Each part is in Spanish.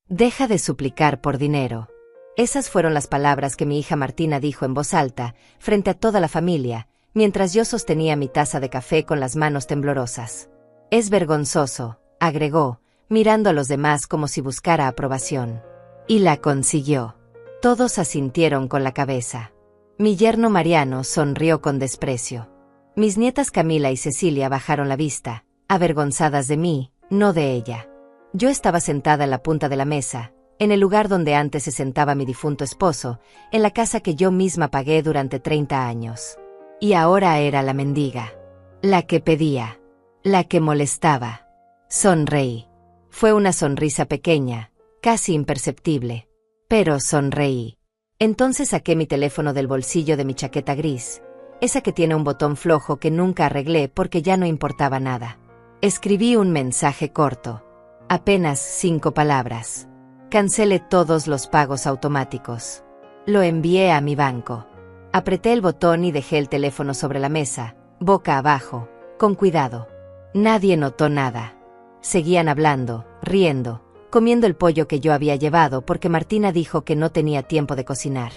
Deja de suplicar por dinero. Esas fueron las palabras que mi hija Martina dijo en voz alta, frente a toda la familia, mientras yo sostenía mi taza de café con las manos temblorosas. Es vergonzoso, agregó, mirando a los demás como si buscara aprobación. Y la consiguió. Todos asintieron con la cabeza. Mi yerno Mariano sonrió con desprecio. Mis nietas Camila y Cecilia bajaron la vista, avergonzadas de mí, no de ella. Yo estaba sentada en la punta de la mesa, en el lugar donde antes se sentaba mi difunto esposo, en la casa que yo misma pagué durante 30 años. Y ahora era la mendiga. La que pedía. La que molestaba. Sonreí. Fue una sonrisa pequeña, casi imperceptible. Pero sonreí. Entonces saqué mi teléfono del bolsillo de mi chaqueta gris, esa que tiene un botón flojo que nunca arreglé porque ya no importaba nada. Escribí un mensaje corto. Apenas 5 palabras. Cancelé todos los pagos automáticos. Lo envié a mi banco. Apreté el botón y dejé el teléfono sobre la mesa, boca abajo, con cuidado. Nadie notó nada. Seguían hablando, riendo, comiendo el pollo que yo había llevado porque Martina dijo que no tenía tiempo de cocinar.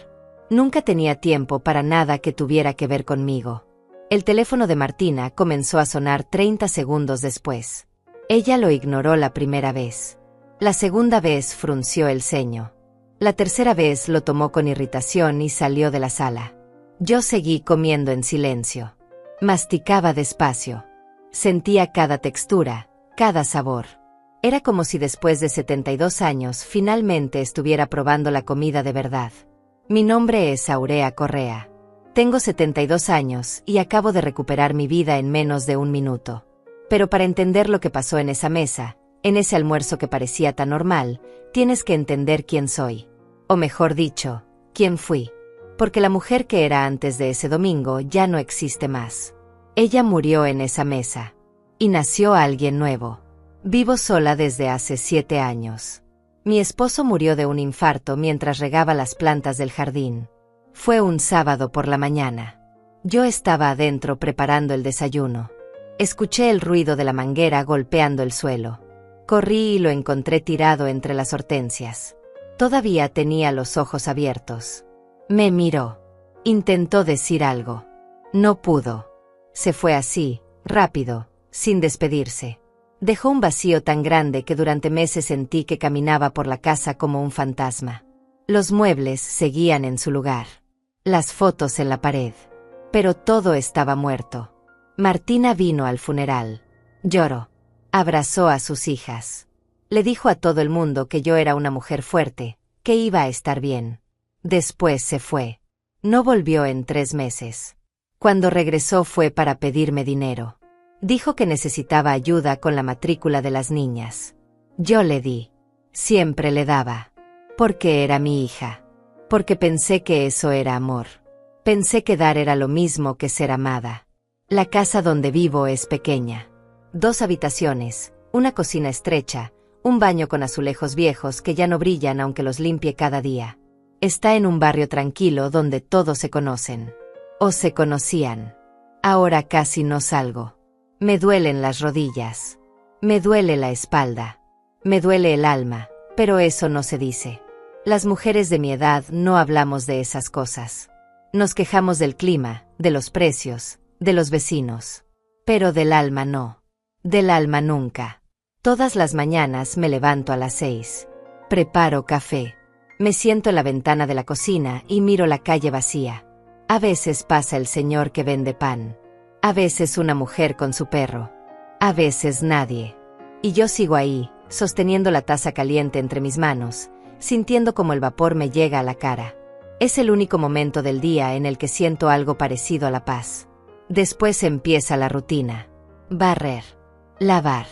Nunca tenía tiempo para nada que tuviera que ver conmigo. El teléfono de Martina comenzó a sonar 30 segundos después. Ella lo ignoró la primera vez. La segunda vez frunció el ceño. La tercera vez lo tomó con irritación y salió de la sala. Yo seguí comiendo en silencio. Masticaba despacio. Sentía cada textura, cada sabor. Era como si después de 72 años finalmente estuviera probando la comida de verdad. Mi nombre es Aurea Correa. Tengo 72 años y acabo de recuperar mi vida en menos de 1 minuto. Pero para entender lo que pasó en esa mesa, en ese almuerzo que parecía tan normal, tienes que entender quién soy. O mejor dicho, quién fui. Porque la mujer que era antes de ese domingo ya no existe más. Ella murió en esa mesa. Y nació alguien nuevo. Vivo sola desde hace 7 años. Mi esposo murió de un infarto mientras regaba las plantas del jardín. Fue un sábado por la mañana. Yo estaba adentro preparando el desayuno. Escuché el ruido de la manguera golpeando el suelo. Corrí y lo encontré tirado entre las hortensias. Todavía tenía los ojos abiertos. Me miró. Intentó decir algo. No pudo. Se fue así, rápido, sin despedirse. Dejó un vacío tan grande que durante meses sentí que caminaba por la casa como un fantasma. Los muebles seguían en su lugar. Las fotos en la pared. Pero todo estaba muerto. Martina vino al funeral. Lloró. Abrazó a sus hijas. Le dijo a todo el mundo que yo era una mujer fuerte, que iba a estar bien. Después se fue. No volvió en 3 meses. Cuando regresó fue para pedirme dinero. Dijo que necesitaba ayuda con la matrícula de las niñas. Yo le di. Siempre le daba. Porque era mi hija. Porque pensé que eso era amor. Pensé que dar era lo mismo que ser amada. La casa donde vivo es pequeña. 2 habitaciones, una cocina estrecha, un baño con azulejos viejos que ya no brillan aunque los limpie cada día. Está en un barrio tranquilo donde todos se conocen. O se conocían. Ahora casi no salgo. Me duelen las rodillas. Me duele la espalda. Me duele el alma, pero eso no se dice. Las mujeres de mi edad no hablamos de esas cosas. Nos quejamos del clima, de los precios, de los vecinos. Pero del alma no. Del alma nunca. Todas las mañanas me levanto a las 6. Preparo café. Me siento en la ventana de la cocina y miro la calle vacía. A veces pasa el señor que vende pan. A veces una mujer con su perro. A veces nadie. Y yo sigo ahí, sosteniendo la taza caliente entre mis manos, sintiendo como el vapor me llega a la cara. Es el único momento del día en el que siento algo parecido a la paz. Después empieza la rutina. Barrer. Lavar.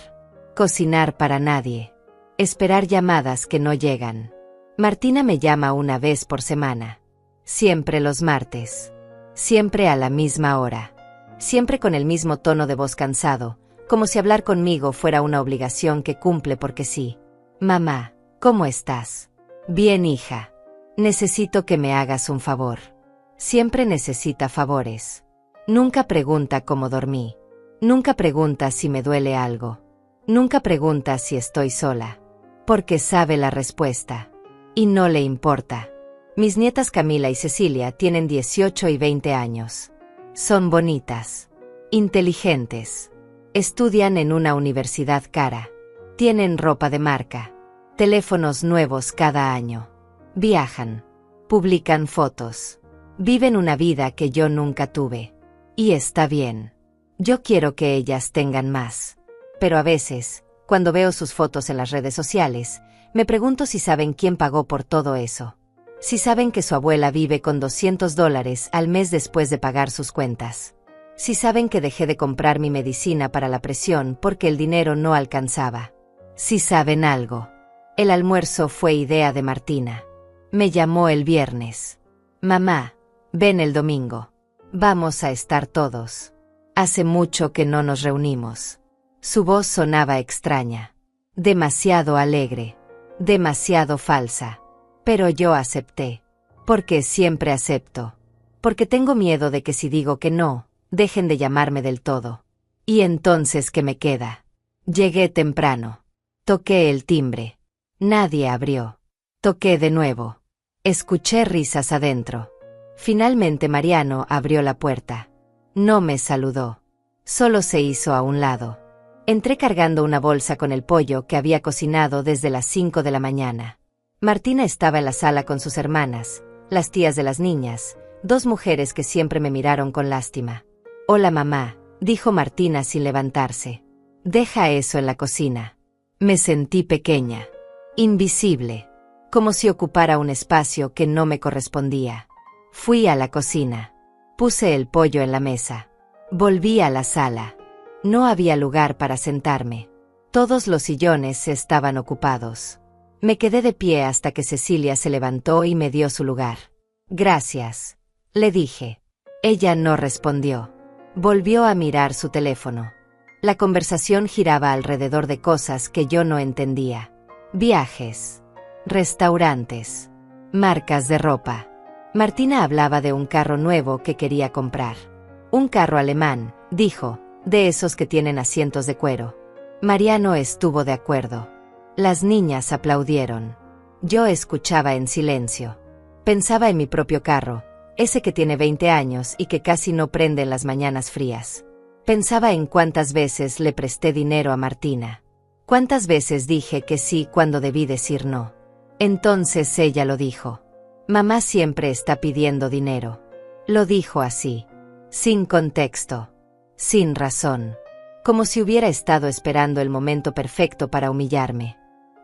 Cocinar para nadie. Esperar llamadas que no llegan. Martina me llama una vez por semana. Siempre los martes. Siempre a la misma hora. Siempre con el mismo tono de voz cansado, como si hablar conmigo fuera una obligación que cumple porque sí. Mamá, ¿cómo estás? Bien, hija. Necesito que me hagas un favor. Siempre necesita favores. Nunca pregunta cómo dormí. Nunca pregunta si me duele algo. Nunca pregunta si estoy sola. Porque sabe la respuesta. Y no le importa. Mis nietas Camila y Cecilia tienen 18 y 20 años. Son bonitas. Inteligentes. Estudian en una universidad cara. Tienen ropa de marca. Teléfonos nuevos cada año. Viajan. Publican fotos. Viven una vida que yo nunca tuve. Y está bien. Yo quiero que ellas tengan más. Pero a veces, cuando veo sus fotos en las redes sociales, me pregunto si saben quién pagó por todo eso. Si saben que su abuela vive con $200 al mes después de pagar sus cuentas. Si saben que dejé de comprar mi medicina para la presión porque el dinero no alcanzaba. Si saben algo. El almuerzo fue idea de Martina. Me llamó el viernes. Mamá, ven el domingo. Vamos a estar todos. Hace mucho que no nos reunimos. Su voz sonaba extraña. Demasiado alegre. Demasiado falsa. Pero yo acepté. Porque siempre acepto. Porque tengo miedo de que si digo que no, dejen de llamarme del todo. Y entonces, ¿qué me queda? Llegué temprano. Toqué el timbre. Nadie abrió. Toqué de nuevo. Escuché risas adentro. Finalmente Mariano abrió la puerta. No me saludó. Solo se hizo a un lado. Entré cargando una bolsa con el pollo que había cocinado desde las 5 de la mañana. Martina estaba en la sala con sus hermanas, las tías de las niñas, dos mujeres que siempre me miraron con lástima. Hola mamá, dijo Martina sin levantarse. Deja eso en la cocina. Me sentí pequeña. Invisible. Como si ocupara un espacio que no me correspondía. Fui a la cocina. Puse el pollo en la mesa. Volví a la sala. No había lugar para sentarme. Todos los sillones estaban ocupados. Me quedé de pie hasta que Cecilia se levantó y me dio su lugar. Gracias, le dije. Ella no respondió. Volvió a mirar su teléfono. La conversación giraba alrededor de cosas que yo no entendía. Viajes. Restaurantes. Marcas de ropa. Martina hablaba de un carro nuevo que quería comprar. Un carro alemán, dijo, de esos que tienen asientos de cuero. Mariano estuvo de acuerdo. Las niñas aplaudieron. Yo escuchaba en silencio. Pensaba en mi propio carro, ese que tiene 20 años y que casi no prende en las mañanas frías. Pensaba en cuántas veces le presté dinero a Martina. Cuántas veces dije que sí cuando debí decir no. Entonces ella lo dijo. Mamá siempre está pidiendo dinero. Lo dijo así. Sin contexto. Sin razón. Como si hubiera estado esperando el momento perfecto para humillarme.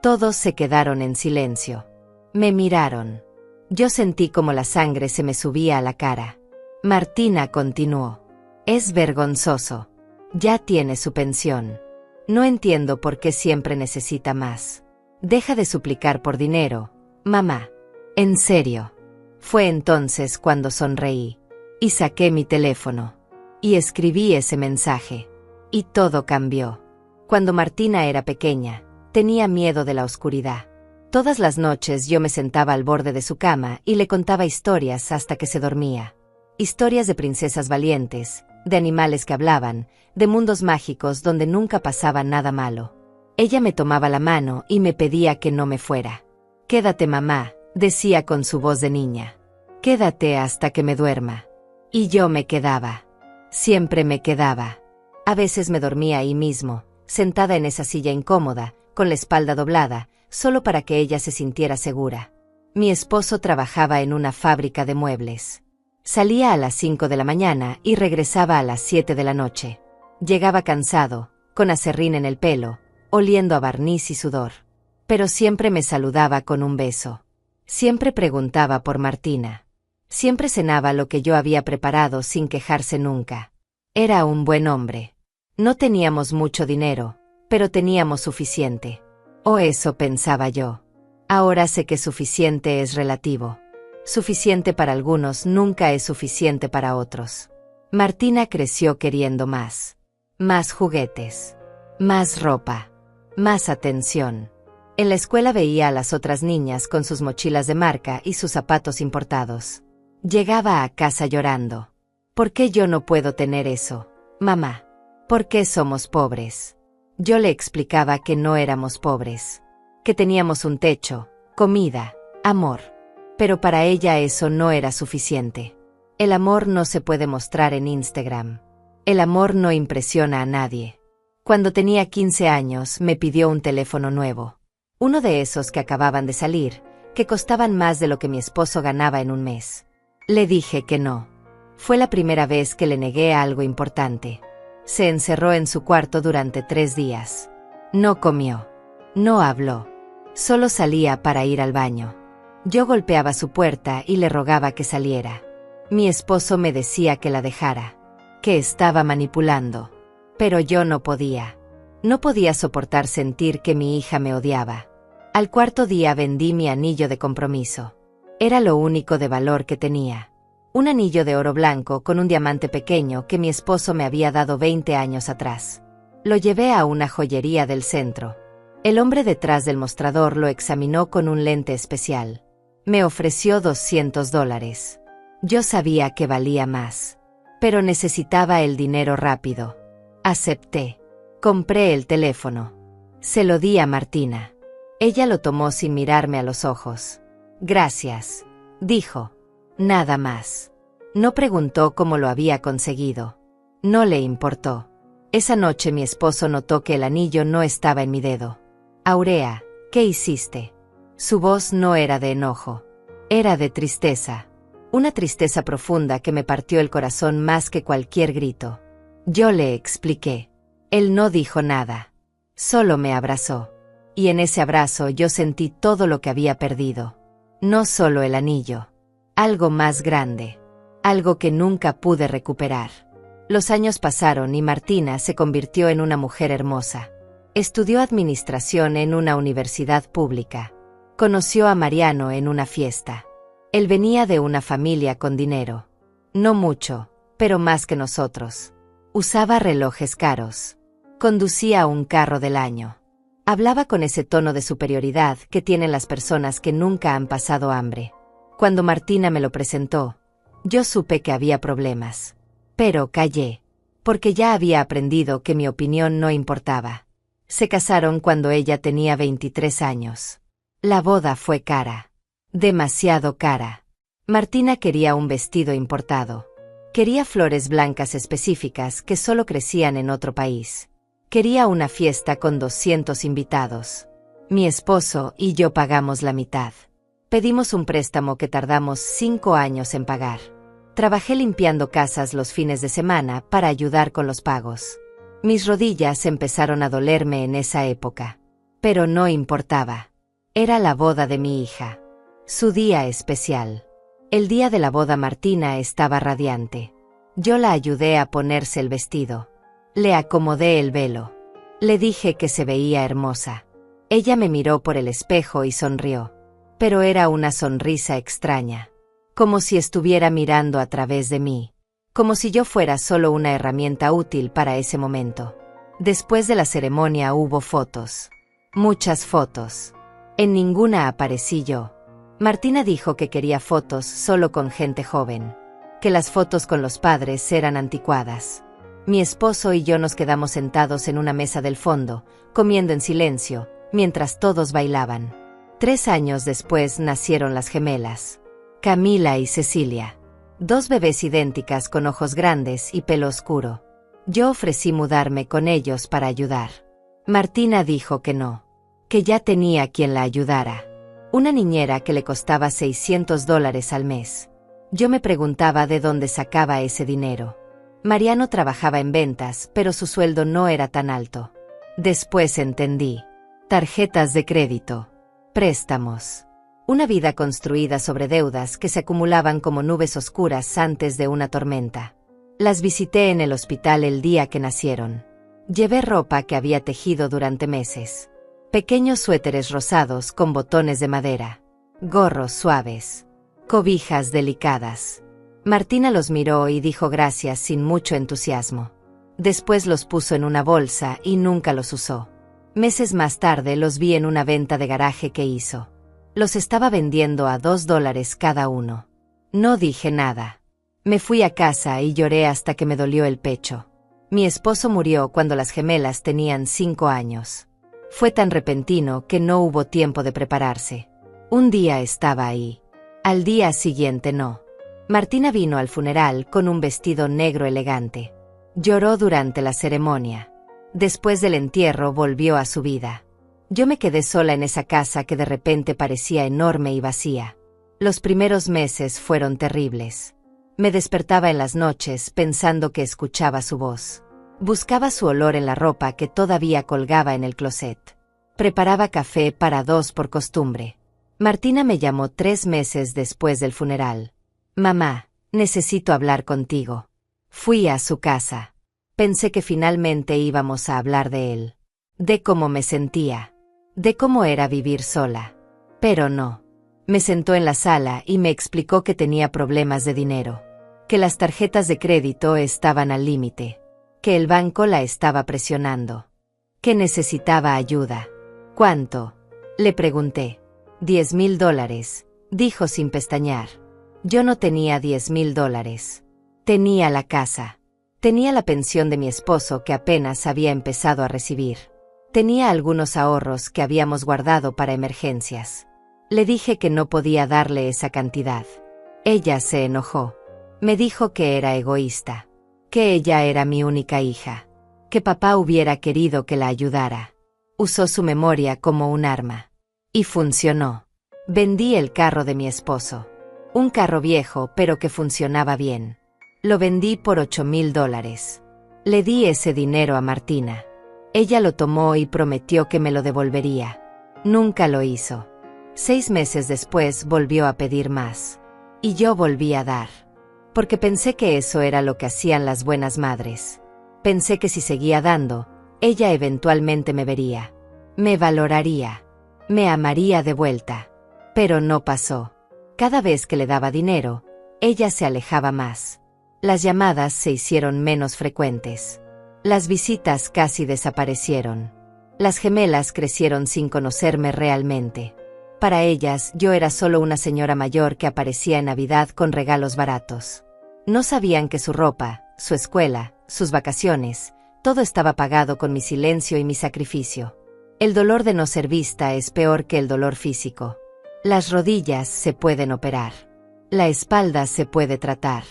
Todos se quedaron en silencio. Me miraron. Yo sentí como la sangre se me subía a la cara. Martina continuó. Es vergonzoso. Ya tiene su pensión. No entiendo por qué siempre necesita más. Deja de suplicar por dinero, mamá. En serio. Fue entonces cuando sonreí. Y saqué mi teléfono. Y escribí ese mensaje. Y todo cambió. Cuando Martina era pequeña, tenía miedo de la oscuridad. Todas las noches yo me sentaba al borde de su cama y le contaba historias hasta que se dormía. Historias de princesas valientes, de animales que hablaban, de mundos mágicos donde nunca pasaba nada malo. Ella me tomaba la mano y me pedía que no me fuera. Quédate mamá, decía con su voz de niña. Quédate hasta que me duerma. Y yo me quedaba. Siempre me quedaba. A veces me dormía ahí mismo, sentada en esa silla incómoda, con la espalda doblada, solo para que ella se sintiera segura. Mi esposo trabajaba en una fábrica de muebles. Salía a las 5 de la mañana y regresaba a las 7 de la noche. Llegaba cansado, con aserrín en el pelo, oliendo a barniz y sudor. Pero siempre me saludaba con un beso. Siempre preguntaba por Martina. Siempre cenaba lo que yo había preparado sin quejarse nunca. Era un buen hombre. No teníamos mucho dinero, pero teníamos suficiente. O eso pensaba yo. Ahora sé que suficiente es relativo. Suficiente para algunos nunca es suficiente para otros. Martina creció queriendo más. Más juguetes. Más ropa. Más atención. En la escuela veía a las otras niñas con sus mochilas de marca y sus zapatos importados. Llegaba a casa llorando. ¿Por qué yo no puedo tener eso, mamá? ¿Por qué somos pobres? Yo le explicaba que no éramos pobres. que teníamos un techo, comida, amor. Pero para ella eso no era suficiente. El amor no se puede mostrar en Instagram. El amor no impresiona a nadie. Cuando tenía 15 años me pidió un teléfono nuevo. Uno de esos que acababan de salir, que costaban más de lo que mi esposo ganaba en un mes. Le dije que no. Fue la primera vez que le negué algo importante. Se encerró en su cuarto durante 3 días. No comió. No habló. Solo salía para ir al baño. Yo golpeaba su puerta y le rogaba que saliera. Mi esposo me decía que la dejara, que estaba manipulando. Pero yo no podía. No podía soportar sentir que mi hija me odiaba. Al 4.º día vendí mi anillo de compromiso. Era lo único de valor que tenía. Un anillo de oro blanco con un diamante pequeño que mi esposo me había dado 20 años atrás. Lo llevé a una joyería del centro. El hombre detrás del mostrador lo examinó con un lente especial. Me ofreció $200. Yo sabía que valía más. Pero necesitaba el dinero rápido. Acepté. Compré el teléfono. Se lo di a Martina. Ella lo tomó sin mirarme a los ojos. Gracias, dijo. Nada más. No preguntó cómo lo había conseguido. No le importó. Esa noche mi esposo notó que el anillo no estaba en mi dedo. Aurea, ¿qué hiciste? Su voz no era de enojo. Era de tristeza. Una tristeza profunda que me partió el corazón más que cualquier grito. Yo le expliqué. Él no dijo nada. Solo me abrazó. Y en ese abrazo yo sentí todo lo que había perdido. No solo el anillo. Algo más grande. Algo que nunca pude recuperar. Los años pasaron y Martina se convirtió en una mujer hermosa. Estudió administración en una universidad pública. Conoció a Mariano en una fiesta. Él venía de una familia con dinero. No mucho, pero más que nosotros. Usaba relojes caros. Conducía un carro del año. Hablaba con ese tono de superioridad que tienen las personas que nunca han pasado hambre. Cuando Martina me lo presentó, yo supe que había problemas. Pero callé, porque ya había aprendido que mi opinión no importaba. Se casaron cuando ella tenía 23 años. La boda fue cara. Demasiado cara. Martina quería un vestido importado. Quería flores blancas específicas que solo crecían en otro país. Quería una fiesta con 200 invitados. Mi esposo y yo pagamos la mitad. Pedimos un préstamo que tardamos 5 años en pagar. Trabajé limpiando casas los fines de semana para ayudar con los pagos. Mis rodillas empezaron a dolerme en esa época. Pero no importaba. Era la boda de mi hija. Su día especial. El día de la boda Martina estaba radiante. Yo la ayudé a ponerse el vestido. Le acomodé el velo. Le dije que se veía hermosa. Ella me miró por el espejo y sonrió. Pero era una sonrisa extraña. Como si estuviera mirando a través de mí. Como si yo fuera solo una herramienta útil para ese momento. Después de la ceremonia hubo fotos. Muchas fotos. En ninguna aparecí yo. Martina dijo que quería fotos solo con gente joven. Que las fotos con los padres eran anticuadas. Mi esposo y yo nos quedamos sentados en una mesa del fondo, comiendo en silencio, mientras todos bailaban. 3 años después nacieron las gemelas. Camila y Cecilia. 2 bebés idénticas con ojos grandes y pelo oscuro. Yo ofrecí mudarme con ellos para ayudar. Martina dijo que no. Que ya tenía quien la ayudara. Una niñera que le costaba $600 al mes. Yo me preguntaba de dónde sacaba ese dinero. Mariano trabajaba en ventas, pero su sueldo no era tan alto. Después entendí. Tarjetas de crédito. Préstamos. Una vida construida sobre deudas que se acumulaban como nubes oscuras antes de una tormenta. Las visité en el hospital el día que nacieron. Llevé ropa que había tejido durante meses. Pequeños suéteres rosados con botones de madera. Gorros suaves. Cobijas delicadas. Martina los miró y dijo gracias sin mucho entusiasmo. Después los puso en una bolsa y nunca los usó. Meses más tarde los vi en una venta de garaje que hizo. Los estaba vendiendo a $2 cada uno. No dije nada. Me fui a casa y lloré hasta que me dolió el pecho. Mi esposo murió cuando las gemelas tenían 5 años. Fue tan repentino que no hubo tiempo de prepararse. Un día estaba ahí. Al día siguiente no. Martina vino al funeral con un vestido negro elegante. Lloró durante la ceremonia. Después del entierro volvió a su vida. Yo me quedé sola en esa casa que de repente parecía enorme y vacía. Los primeros meses fueron terribles. Me despertaba en las noches pensando que escuchaba su voz. Buscaba su olor en la ropa que todavía colgaba en el closet. Preparaba café para 2 por costumbre. Martina me llamó 3 meses después del funeral. Mamá, necesito hablar contigo. Fui a su casa. Pensé que finalmente íbamos a hablar de él. De cómo me sentía. De cómo era vivir sola. Pero no. Me sentó en la sala y me explicó que tenía problemas de dinero. Que las tarjetas de crédito estaban al límite. Que el banco la estaba presionando. Que necesitaba ayuda. ¿Cuánto? Le pregunté. $10,000, dijo sin pestañear. Yo no tenía $10,000. Tenía la casa. Tenía la pensión de mi esposo que apenas había empezado a recibir. Tenía algunos ahorros que habíamos guardado para emergencias. Le dije que no podía darle esa cantidad. Ella se enojó. Me dijo que era egoísta. Que ella era mi única hija. Que papá hubiera querido que la ayudara. Usó su memoria como un arma. Y funcionó. Vendí el carro de mi esposo. Un carro viejo pero que funcionaba bien. Lo vendí por $8,000. Le di ese dinero a Martina. Ella lo tomó y prometió que me lo devolvería. Nunca lo hizo. 6 meses después volvió a pedir más. Y yo volví a dar. Porque pensé que eso era lo que hacían las buenas madres. Pensé que si seguía dando, ella eventualmente me vería. Me valoraría. Me amaría de vuelta. Pero no pasó. Cada vez que le daba dinero, ella se alejaba más. Las llamadas se hicieron menos frecuentes. Las visitas casi desaparecieron. Las gemelas crecieron sin conocerme realmente. Para ellas, yo era solo una señora mayor que aparecía en Navidad con regalos baratos. No sabían que su ropa, su escuela, sus vacaciones, todo estaba pagado con mi silencio y mi sacrificio. El dolor de no ser vista es peor que el dolor físico. Las rodillas se pueden operar. La espalda se puede tratar.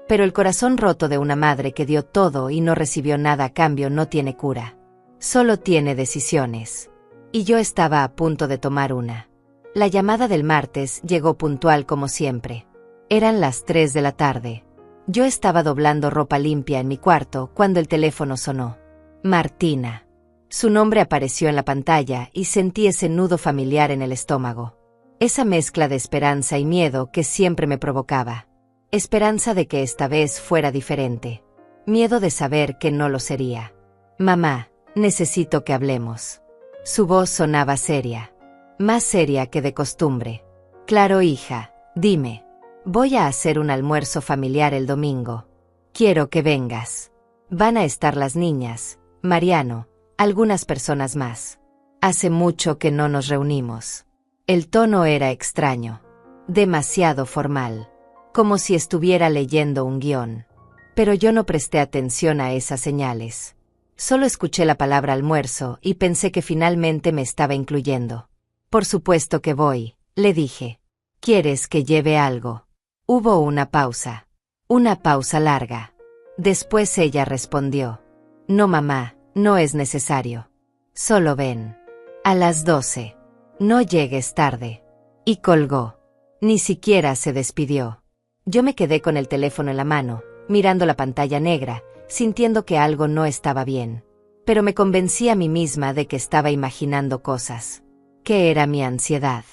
Pero el corazón roto de una madre que dio todo y no recibió nada a cambio no tiene cura. Solo tiene decisiones. Y yo estaba a punto de tomar una. La llamada del martes llegó puntual como siempre. Eran las 3 de la tarde. Yo estaba doblando ropa limpia en mi cuarto cuando el teléfono sonó. Martina. Su nombre apareció en la pantalla y sentí ese nudo familiar en el estómago. Esa mezcla de esperanza y miedo que siempre me provocaba. Esperanza de que esta vez fuera diferente. Miedo de saber que no lo sería. Mamá, necesito que hablemos. Su voz sonaba seria. Más seria que de costumbre. Claro, hija, dime. Voy a hacer un almuerzo familiar el domingo. Quiero que vengas. Van a estar las niñas, Mariano, algunas personas más. Hace mucho que no nos reunimos. El tono era extraño. Demasiado formal. Como si estuviera leyendo un guión. Pero yo no presté atención a esas señales. Solo escuché la palabra almuerzo y pensé que finalmente me estaba incluyendo. Por supuesto que voy, le dije. ¿Quieres que lleve algo? Hubo una pausa. Una pausa larga. Después ella respondió. No, mamá, no es necesario. Solo ven. A las 12. No llegues tarde. Y colgó. Ni siquiera se despidió. Yo me quedé con el teléfono en la mano, mirando la pantalla negra, sintiendo que algo no estaba bien. Pero me convencí a mí misma de que estaba imaginando cosas. Que era mi ansiedad.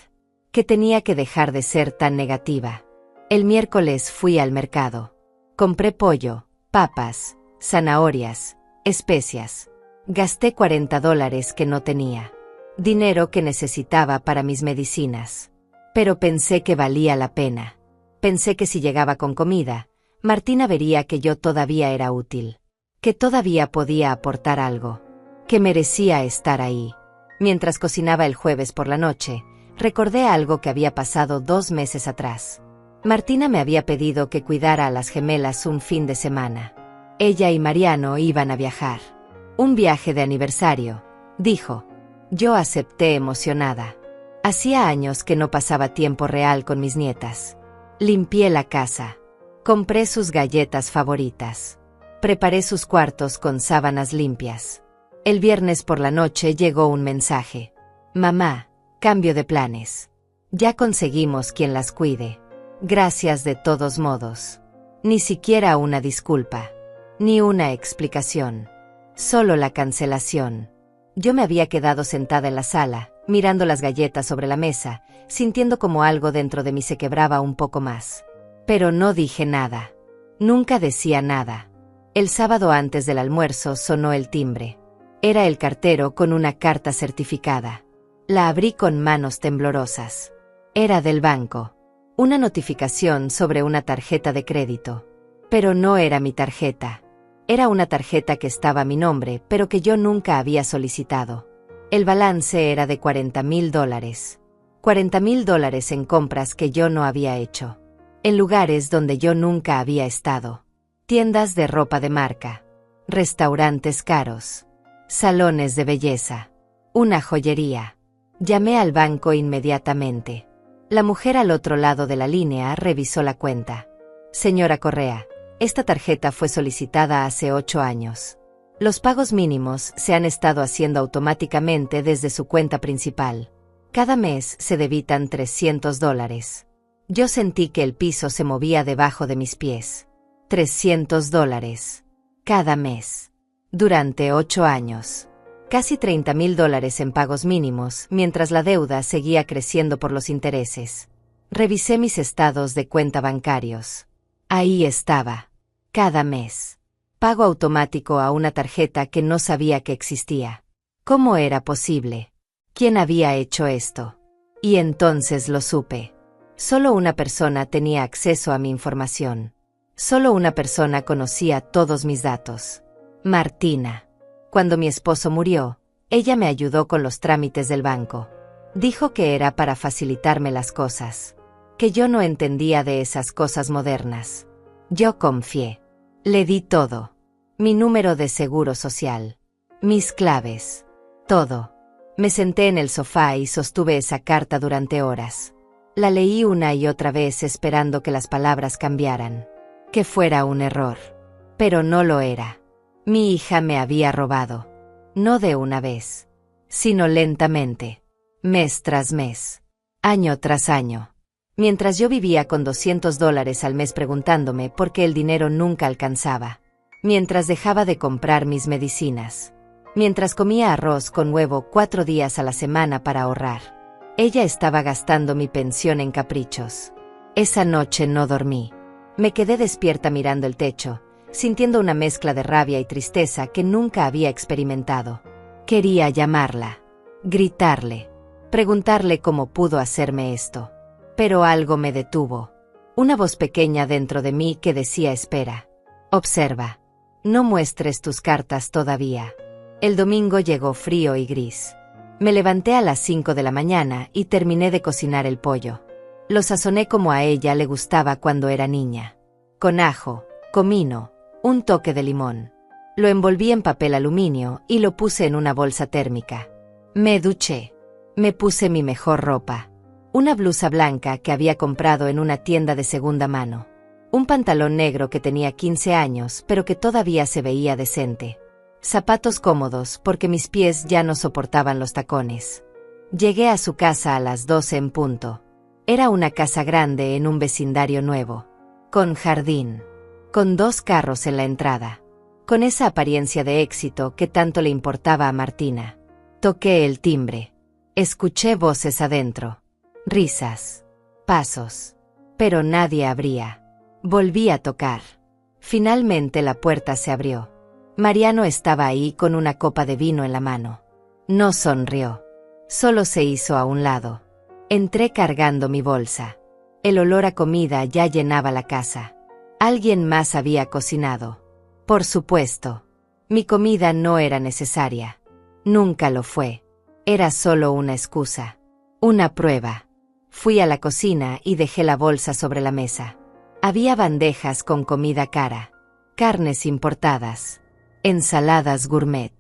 Que tenía que dejar de ser tan negativa. El miércoles fui al mercado. Compré pollo, papas, zanahorias, especias. Gasté $40 que no tenía. Dinero que necesitaba para mis medicinas. Pero pensé que valía la pena. Pensé que si llegaba con comida, Martina vería que yo todavía era útil. Que todavía podía aportar algo. Que merecía estar ahí. Mientras cocinaba el jueves por la noche, recordé algo que había pasado 2 meses atrás. Martina me había pedido que cuidara a las gemelas un fin de semana. Ella y Mariano iban a viajar. Un viaje de aniversario, dijo. Yo acepté emocionada. Hacía años que no pasaba tiempo real con mis nietas. Limpié la casa. Compré sus galletas favoritas. Preparé sus cuartos con sábanas limpias. El viernes por la noche llegó un mensaje. Mamá, cambio de planes. Ya conseguimos quien las cuide. Gracias de todos modos. Ni siquiera una disculpa. Ni una explicación. Solo la cancelación. Yo me había quedado sentada en la sala, mirando las galletas sobre la mesa, sintiendo como algo dentro de mí se quebraba un poco más. Pero no dije nada. Nunca decía nada. El sábado antes del almuerzo sonó el timbre. Era el cartero con una carta certificada. La abrí con manos temblorosas. Era del banco. Una notificación sobre una tarjeta de crédito. Pero no era mi tarjeta. Era una tarjeta que estaba a mi nombre, pero que yo nunca había solicitado. El balance era de $40,000. $40,000 en compras que yo no había hecho. En lugares donde yo nunca había estado. Tiendas de ropa de marca. Restaurantes caros. Salones de belleza. Una joyería. Llamé al banco inmediatamente. La mujer al otro lado de la línea revisó la cuenta. Señora Correa, esta tarjeta fue solicitada hace 8 años. Los pagos mínimos se han estado haciendo automáticamente desde su cuenta principal. Cada mes se debitan $300. Yo sentí que el piso se movía debajo de mis pies. $300. Cada mes. Durante 8 años. Casi $30,000 en pagos mínimos, mientras la deuda seguía creciendo por los intereses. Revisé mis estados de cuenta bancarios. Ahí estaba. Cada mes. Pago automático a una tarjeta que no sabía que existía. ¿Cómo era posible? ¿Quién había hecho esto? Y entonces lo supe. Solo una persona tenía acceso a mi información. Solo una persona conocía todos mis datos. Martina. Cuando mi esposo murió, ella me ayudó con los trámites del banco. Dijo que era para facilitarme las cosas. Que yo no entendía de esas cosas modernas. Yo confié. Le di todo. Mi número de seguro social. Mis claves. Todo. Me senté en el sofá y sostuve esa carta durante horas. La leí una y otra vez esperando que las palabras cambiaran. Que fuera un error. Pero no lo era. Mi hija me había robado. No de una vez. Sino lentamente. Mes tras mes. Año tras año. Mientras yo vivía con $200 al mes preguntándome por qué el dinero nunca alcanzaba. Mientras dejaba de comprar mis medicinas. Mientras comía arroz con huevo 4 días a la semana para ahorrar. Ella estaba gastando mi pensión en caprichos. Esa noche no dormí. Me quedé despierta mirando el techo, sintiendo una mezcla de rabia y tristeza que nunca había experimentado. Quería llamarla. Gritarle. Preguntarle cómo pudo hacerme esto. Pero algo me detuvo. Una voz pequeña dentro de mí que decía espera. Observa. No muestres tus cartas todavía. El domingo llegó frío y gris. Me levanté a las 5 de la mañana y terminé de cocinar el pollo. Lo sazoné como a ella le gustaba cuando era niña. Con ajo, comino, un toque de limón. Lo envolví en papel aluminio y lo puse en una bolsa térmica. Me duché. Me puse mi mejor ropa. Una blusa blanca que había comprado en una tienda de segunda mano. Un pantalón negro que tenía 15 años pero que todavía se veía decente. Zapatos cómodos porque mis pies ya no soportaban los tacones. Llegué a su casa a las 12 en punto. Era una casa grande en un vecindario nuevo. Con jardín. Con 2 carros en la entrada. Con esa apariencia de éxito que tanto le importaba a Martina. Toqué el timbre. Escuché voces adentro. Risas. Pasos. Pero nadie abría. Volví a tocar. Finalmente la puerta se abrió. Mariano estaba ahí con una copa de vino en la mano. No sonrió. Solo se hizo a un lado. Entré cargando mi bolsa. El olor a comida ya llenaba la casa. Alguien más había cocinado. Por supuesto. Mi comida no era necesaria. Nunca lo fue. Era solo una excusa. Una prueba. Fui a la cocina y dejé la bolsa sobre la mesa. Había bandejas con comida cara. Carnes importadas. Ensaladas gourmet.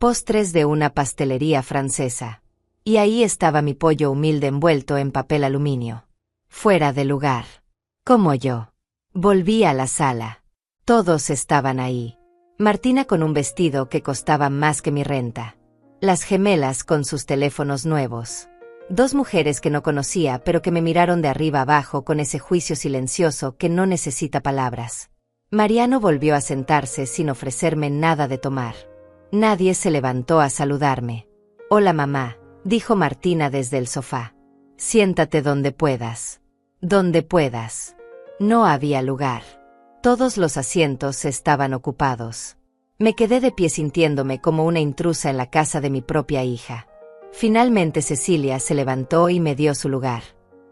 Postres de una pastelería francesa. Y ahí estaba mi pollo humilde envuelto en papel aluminio. Fuera de lugar. Como yo. Volví a la sala. Todos estaban ahí. Martina con un vestido que costaba más que mi renta. Las gemelas con sus teléfonos nuevos. Dos mujeres que no conocía pero que me miraron de arriba abajo con ese juicio silencioso que no necesita palabras. Mariano volvió a sentarse sin ofrecerme nada de tomar. Nadie se levantó a saludarme. Hola mamá, dijo Martina desde el sofá. Siéntate donde puedas. Donde puedas. No había lugar. Todos los asientos estaban ocupados. Me quedé de pie sintiéndome como una intrusa en la casa de mi propia hija. Finalmente Cecilia se levantó y me dio su lugar.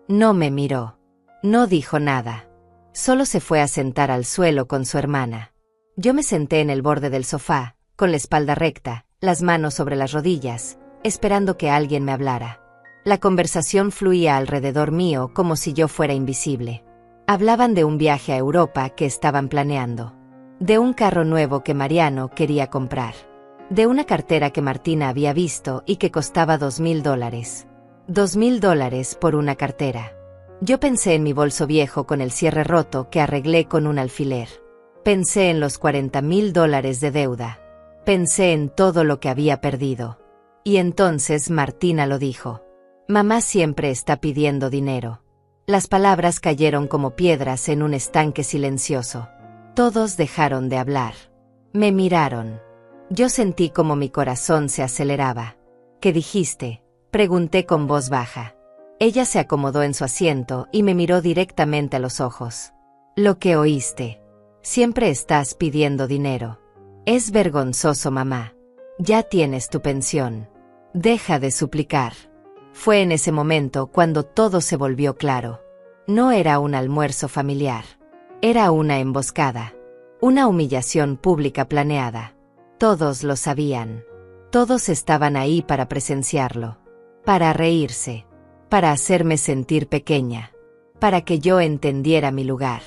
No me miró. No dijo nada. Solo se fue a sentar al suelo con su hermana. Yo me senté en el borde del sofá, con la espalda recta, las manos sobre las rodillas, esperando que alguien me hablara. La conversación fluía alrededor mío como si yo fuera invisible. Hablaban de un viaje a Europa que estaban planeando. De un carro nuevo que Mariano quería comprar. De una cartera que Martina había visto y que costaba $2,000. $2,000 por una cartera. Yo pensé en mi bolso viejo con el cierre roto que arreglé con un alfiler. Pensé en los $40,000 de deuda. Pensé en todo lo que había perdido. Y entonces Martina lo dijo. Mamá siempre está pidiendo dinero. Las palabras cayeron como piedras en un estanque silencioso. Todos dejaron de hablar. Me miraron. Yo sentí como mi corazón se aceleraba. ¿Qué dijiste?, pregunté con voz baja. Ella se acomodó en su asiento y me miró directamente a los ojos. Lo que oíste. Siempre estás pidiendo dinero. Es vergonzoso, mamá. Ya tienes tu pensión. Deja de suplicar. Fue en ese momento cuando todo se volvió claro. No era un almuerzo familiar. Era una emboscada. Una humillación pública planeada. Todos lo sabían. Todos estaban ahí para presenciarlo. Para reírse. Para hacerme sentir pequeña. Para que yo entendiera mi lugar.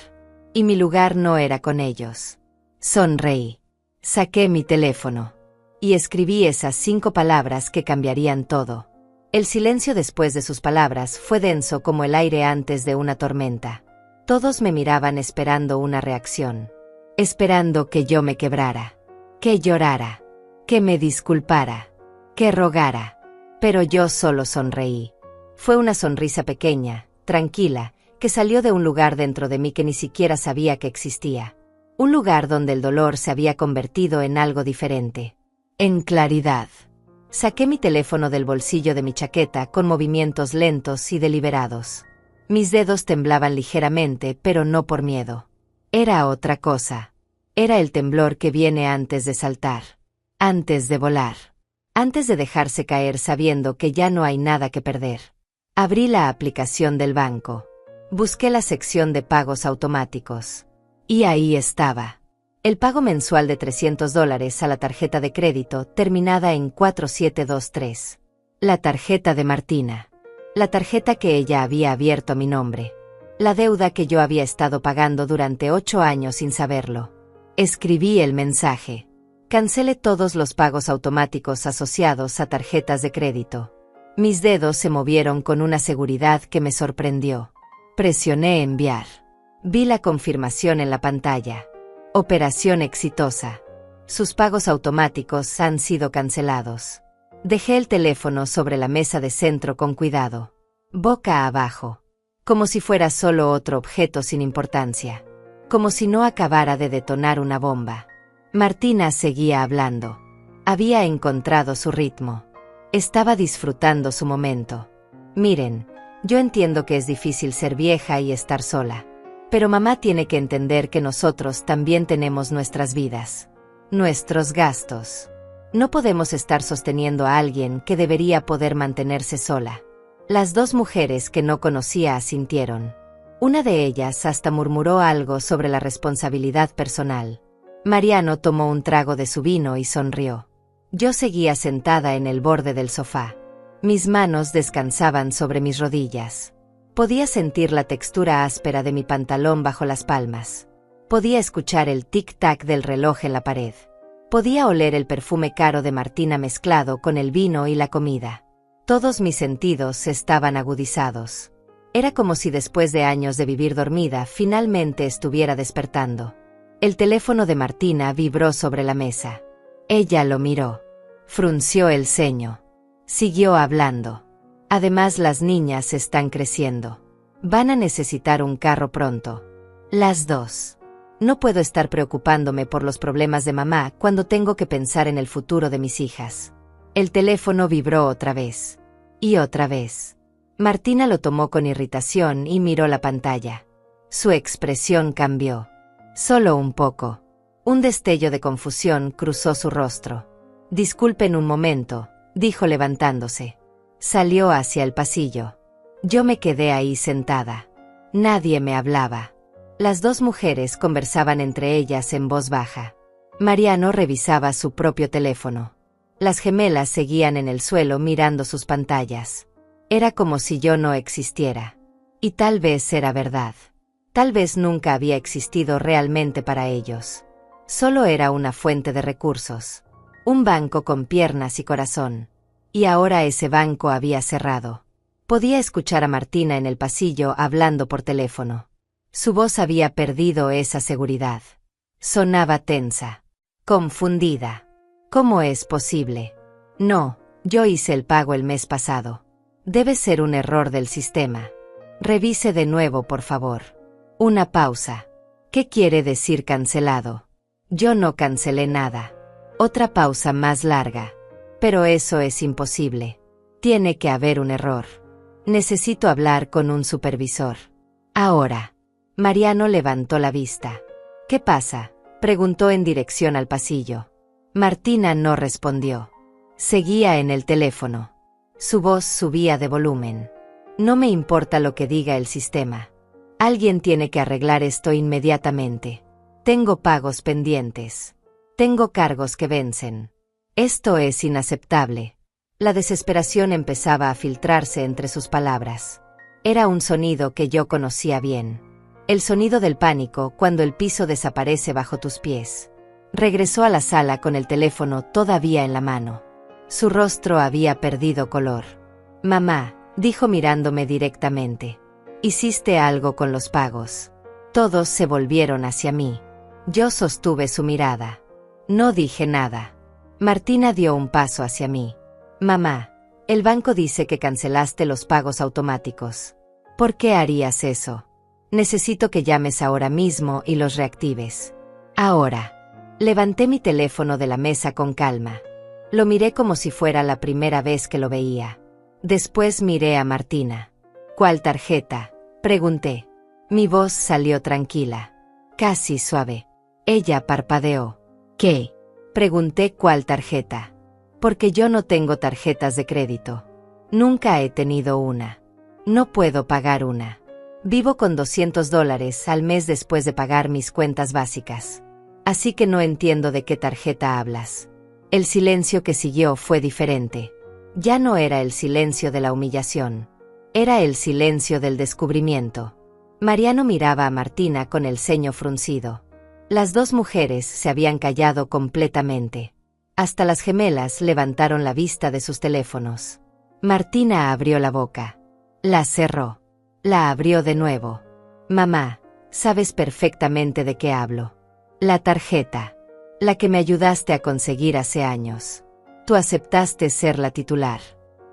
Y mi lugar no era con ellos. Sonreí. Saqué mi teléfono. Y escribí esas 5 palabras que cambiarían todo. El silencio después de sus palabras fue denso como el aire antes de una tormenta. Todos me miraban esperando una reacción. Esperando que yo me quebrara. Que llorara. Que me disculpara. Que rogara. Pero yo solo sonreí. Fue una sonrisa pequeña, tranquila, que salió de un lugar dentro de mí que ni siquiera sabía que existía. Un lugar donde el dolor se había convertido en algo diferente. En claridad. Saqué mi teléfono del bolsillo de mi chaqueta con movimientos lentos y deliberados. Mis dedos temblaban ligeramente, pero no por miedo. Era otra cosa. Era el temblor que viene antes de saltar. Antes de volar. Antes de dejarse caer sabiendo que ya no hay nada que perder. Abrí la aplicación del banco. Busqué la sección de pagos automáticos. Y ahí estaba. El pago mensual de $300 a la tarjeta de crédito terminada en 4723. La tarjeta de Martina. La tarjeta que ella había abierto a mi nombre. La deuda que yo había estado pagando durante 8 años sin saberlo. Escribí el mensaje. Cancelé todos los pagos automáticos asociados a tarjetas de crédito. Mis dedos se movieron con una seguridad que me sorprendió. Presioné enviar. Vi la confirmación en la pantalla. Operación exitosa. Sus pagos automáticos han sido cancelados. Dejé el teléfono sobre la mesa de centro con cuidado. Boca abajo. Como si fuera solo otro objeto sin importancia. Como si no acabara de detonar una bomba. Martina seguía hablando. Había encontrado su ritmo. Estaba disfrutando su momento. Miren, yo entiendo que es difícil ser vieja y estar sola. Pero mamá tiene que entender que nosotros también tenemos nuestras vidas. Nuestros gastos. No podemos estar sosteniendo a alguien que debería poder mantenerse sola. Las 2 mujeres que no conocía asintieron. Una de ellas hasta murmuró algo sobre la responsabilidad personal. Mariano tomó un trago de su vino y sonrió. Yo seguía sentada en el borde del sofá. Mis manos descansaban sobre mis rodillas. Podía sentir la textura áspera de mi pantalón bajo las palmas. Podía escuchar el tic-tac del reloj en la pared. Podía oler el perfume caro de Martina mezclado con el vino y la comida. Todos mis sentidos estaban agudizados. Era como si después de años de vivir dormida finalmente estuviera despertando. El teléfono de Martina vibró sobre la mesa. Ella lo miró. Frunció el ceño. Siguió hablando. Además, las niñas están creciendo. Van a necesitar un carro pronto. Las dos. No puedo estar preocupándome por los problemas de mamá cuando tengo que pensar en el futuro de mis hijas. El teléfono vibró otra vez. Y otra vez. Martina lo tomó con irritación y miró la pantalla. Su expresión cambió. Solo un poco. Un destello de confusión cruzó su rostro. «Disculpen un momento», dijo levantándose. Salió hacia el pasillo. Yo me quedé ahí sentada. Nadie me hablaba. Las dos mujeres conversaban entre ellas en voz baja. Mariano revisaba su propio teléfono. Las gemelas seguían en el suelo mirando sus pantallas. Era como si yo no existiera. Y tal vez era verdad. Tal vez nunca había existido realmente para ellos. Solo era una fuente de recursos. Un banco con piernas y corazón. Y ahora ese banco había cerrado. Podía escuchar a Martina en el pasillo hablando por teléfono. Su voz había perdido esa seguridad. Sonaba tensa. Confundida. ¿Cómo es posible? No, yo hice el pago el mes pasado. Debe ser un error del sistema. Revise de nuevo, por favor. Una pausa. ¿Qué quiere decir cancelado? Yo no cancelé nada. Otra pausa más larga. Pero eso es imposible. Tiene que haber un error. Necesito hablar con un supervisor. Ahora. Mariano levantó la vista. ¿Qué pasa?, preguntó en dirección al pasillo. Martina no respondió. Seguía en el teléfono. Su voz subía de volumen. No me importa lo que diga el sistema. Alguien tiene que arreglar esto inmediatamente. Tengo pagos pendientes. Tengo cargos que vencen. Esto es inaceptable. La desesperación empezaba a filtrarse entre sus palabras. Era un sonido que yo conocía bien. El sonido del pánico cuando el piso desaparece bajo tus pies. Regresó a la sala con el teléfono todavía en la mano. Su rostro había perdido color. Mamá, dijo mirándome directamente. Hiciste algo con los pagos. Todos se volvieron hacia mí. Yo sostuve su mirada. No dije nada. Martina dio un paso hacia mí. Mamá, el banco dice que cancelaste los pagos automáticos. ¿Por qué harías eso? Necesito que llames ahora mismo y los reactives. Ahora. Levanté mi teléfono de la mesa con calma. Lo miré como si fuera la primera vez que lo veía. Después miré a Martina. ¿Cuál tarjeta?, pregunté. Mi voz salió tranquila. Casi suave. Ella parpadeó. ¿Qué? Pregunté cuál tarjeta. Porque yo no tengo tarjetas de crédito. Nunca he tenido una. No puedo pagar una. Vivo con $200 al mes después de pagar mis cuentas básicas. Así que no entiendo de qué tarjeta hablas. El silencio que siguió fue diferente. Ya no era el silencio de la humillación. Era el silencio del descubrimiento. Mariano miraba a Martina con el ceño fruncido. Las dos mujeres se habían callado completamente. Hasta las gemelas levantaron la vista de sus teléfonos. Martina abrió la boca. La cerró. La abrió de nuevo. Mamá, sabes perfectamente de qué hablo. La tarjeta. La que me ayudaste a conseguir hace años. Tú aceptaste ser la titular.